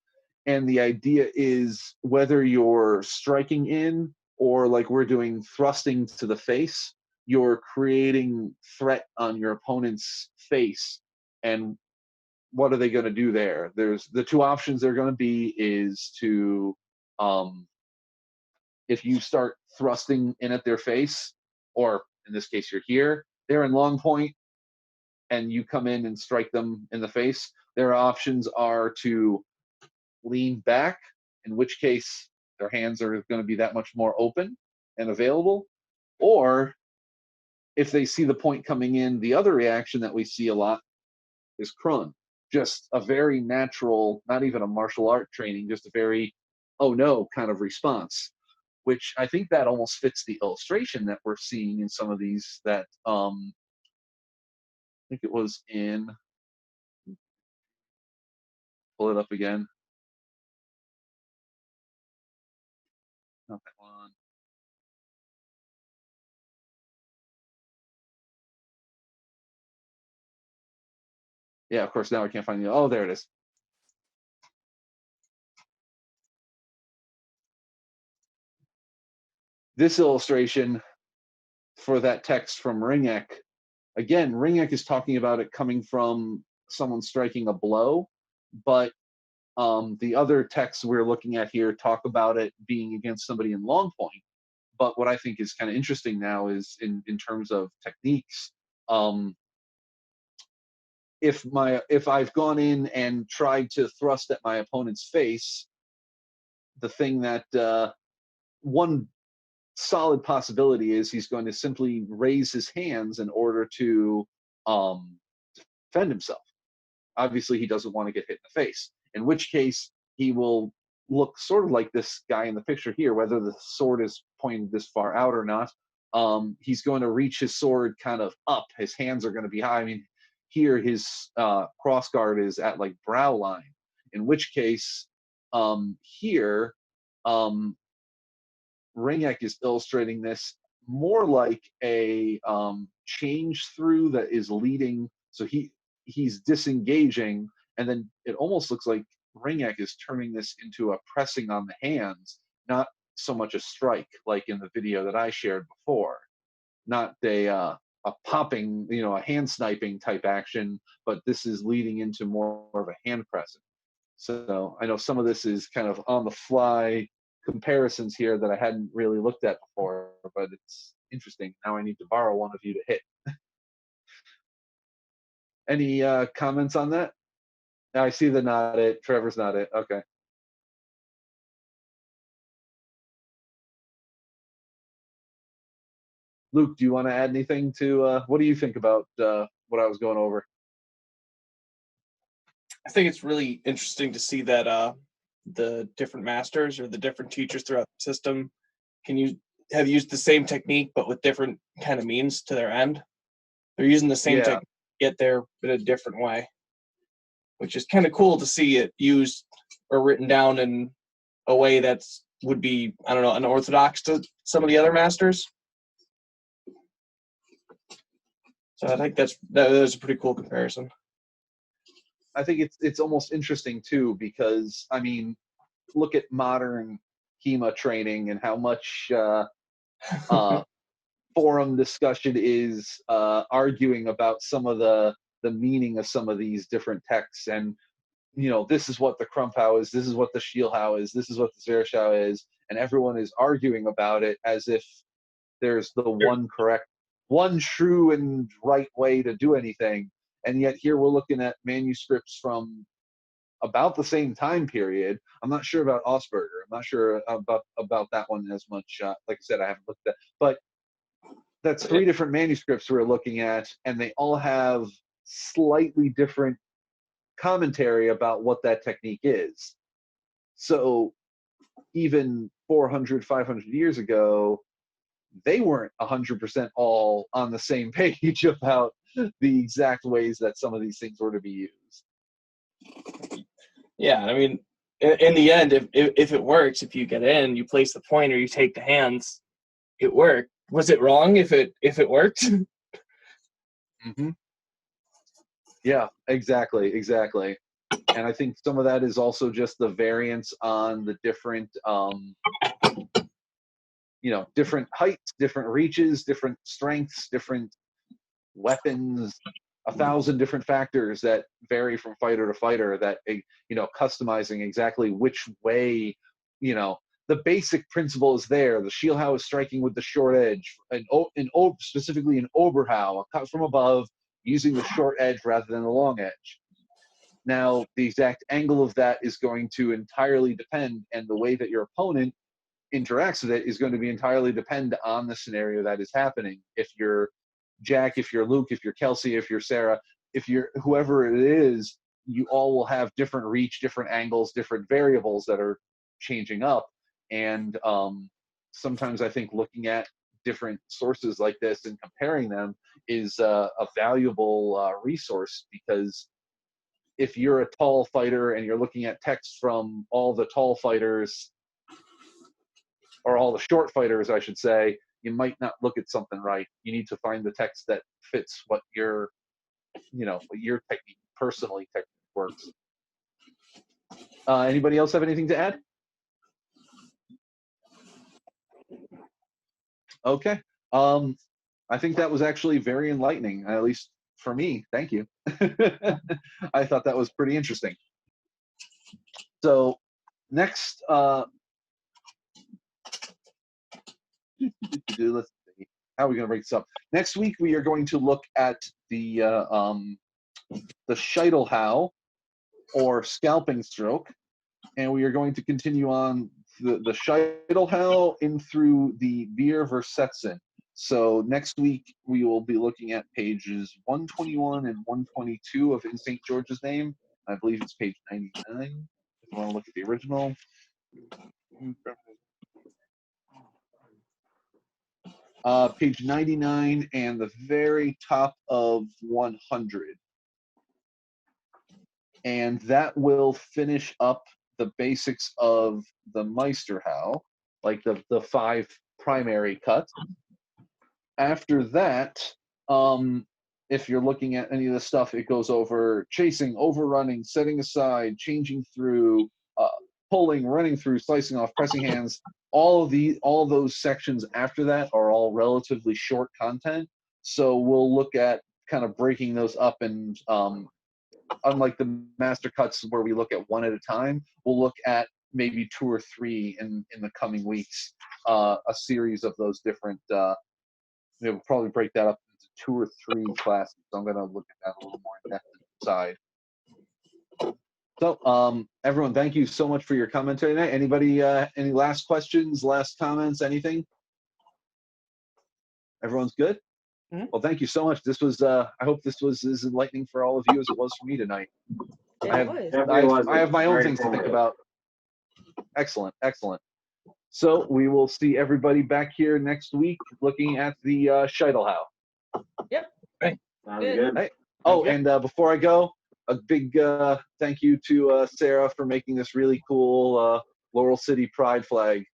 and the idea is whether you're striking in or like we're doing thrusting to the face, you're creating threat on your opponent's face. And what are they going to do there? There's the two options they're going to be is to um, if you start thrusting in at their face, or in this case you're here, they're in long point, and you come in and strike them in the face, their options are to lean back, in which case their hands are going to be that much more open and available. Or if they see the point coming in, the other reaction that we see a lot is Crunk. Just a very natural, not even a martial art training, just a very, oh no kind of response, which I think that almost fits the illustration that we're seeing in some of these that I think it was in, pull it up again. Not that one. Yeah, of course, now I can't find the, oh, there it is. This illustration for that text from Ringek, again, Ringek is talking about it coming from someone striking a blow, but the other texts we're looking at here talk about it being against somebody in long point. But what I think is kind of interesting now is in terms of techniques, if I've gone in and tried to thrust at my opponent's face, the thing that one solid possibility is he's going to simply raise his hands in order to defend himself. Obviously, he doesn't want to get hit in the face, in which case he will look sort of like this guy in the picture here, whether the sword is pointed this far out or not. He's going to reach his sword kind of up. His hands are going to be high. I mean, here his cross guard is at like brow line, in which case here Ringek is illustrating this more like a change through that is leading. So he's disengaging, and then it almost looks like Ringek is turning this into a pressing on the hands, not so much a strike like in the video that I shared before. Not a popping, a hand sniping type action, but this is leading into more of a hand pressing. So I know some of this is kind of on the fly comparisons here that I hadn't really looked at before, but it's interesting. Now I need to borrow one of you to hit. Any comments on that? I see the nod it. Trevor's not it. Okay. Luke, do you want to add anything to what do you think about what I was going over? I think it's really interesting to see that the different masters or the different teachers throughout the system have used the same technique but with different kind of means to their end. They're using the same technique to get there but a different way, which is kind of cool to see it used or written down in a way that's would be, I don't know, unorthodox to some of the other masters. So I think that is a pretty cool comparison. I think it's almost interesting too, because I mean, look at modern HEMA training and how much forum discussion is arguing about some of the meaning of some of these different texts. And this is what the Crumpau is, this is what the Schielhau is, this is what the Zerschau is, and everyone is arguing about it as if there's the one true and right way to do anything. And yet here we're looking at manuscripts from about the same time period. I'm not sure about Ausberger. I'm not sure about that one as much. Like I said, I haven't looked at, but that's 3 different manuscripts we're looking at, and they all have slightly different commentary about what that technique is. So even 400, 500 years ago, they weren't 100% all on the same page about the exact ways that some of these things were to be used. Yeah, I mean, in the end, if it works, if you get in, you place the point or you take the hands, it worked. Was it wrong if it worked? Mm-hmm. Yeah, exactly. And I think some of that is also just the variance on the different, different heights, different reaches, different strengths, different weapons, 1,000 different factors that vary from fighter to fighter that, customizing exactly which way, the basic principle is there. The Schielhau is striking with the short edge, specifically an Oberhau, a cut from above, using the short edge rather than the long edge. Now, the exact angle of that is going to entirely depend, and the way that your opponent interacts with it is going to be entirely depend on the scenario that is happening. If you're Jack, if you're Luke, if you're Kelsey, if you're Sarah, if you're whoever it is, you all will have different reach, different angles, different variables that are changing up. And sometimes I think looking at different sources like this and comparing them is a valuable resource, because if you're a tall fighter and you're looking at text from all the tall fighters, or all the short fighters, I should say, you might not look at something right. You need to find the text that fits what your technique, technique works. Anybody else have anything to add? Okay. I think that was actually very enlightening, at least for me. Thank you. I thought that was pretty interesting. So next, let's see. How are we going to break this up? Next week, we are going to look at the Schielhau, or scalping stroke, and we are going to continue on the Schielhau in through the Bier Versetzen. So next week, we will be looking at pages 121 and 122 of In St. George's Name. I believe it's page 99, if you want to look at the original. Page 99 and the very top of 100. And that will finish up the basics of the Meisterhau, like the 5 primary cuts. After that, if you're looking at any of the stuff, it goes over chasing, overrunning, setting aside, changing through, pulling, running through, slicing off, pressing hands. All those sections after that are all relatively short content. So we'll look at kind of breaking those up, and unlike the master cuts where we look at one at a time, we'll look at maybe 2 or 3 in the coming weeks, a series of those different. We'll probably break that up into 2 or 3 classes. So I'm going to look at that a little more in depth inside. So, everyone, thank you so much for your commentary tonight. Anybody, any last questions, last comments, anything? Everyone's good? Mm-hmm. Well, thank you so much. This was, I hope this was as enlightening for all of you as it was for me tonight. I have my own things to think about. Excellent. So we will see everybody back here next week looking at the Schielhau. Yep. Right. Sounds good. Right. Oh, and before I go, a big thank you to Sarah for making this really cool Laurel City Pride flag.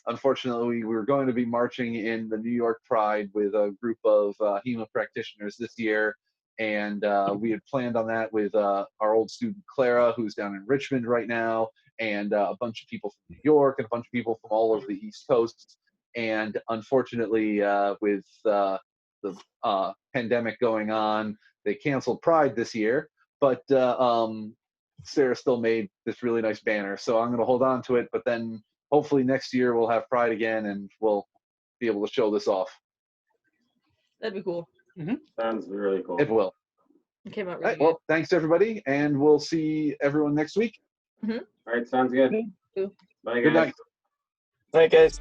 Unfortunately, we were going to be marching in the New York Pride with a group of HEMA practitioners this year, and we had planned on that with our old student Clara, who's down in Richmond right now, and a bunch of people from New York and a bunch of people from all over the East Coast. And unfortunately, with the pandemic going on, they canceled Pride this year, but Sarah still made this really nice banner, so I'm going to hold on to it, but then hopefully next year we'll have Pride again and we'll be able to show this off. That'd be cool. Mm-hmm. Sounds really cool. It will. It came out All really right, well, thanks everybody, and we'll see everyone next week. Mm-hmm. All right, sounds good. Bye, Bye, guys. Good night. Bye, guys.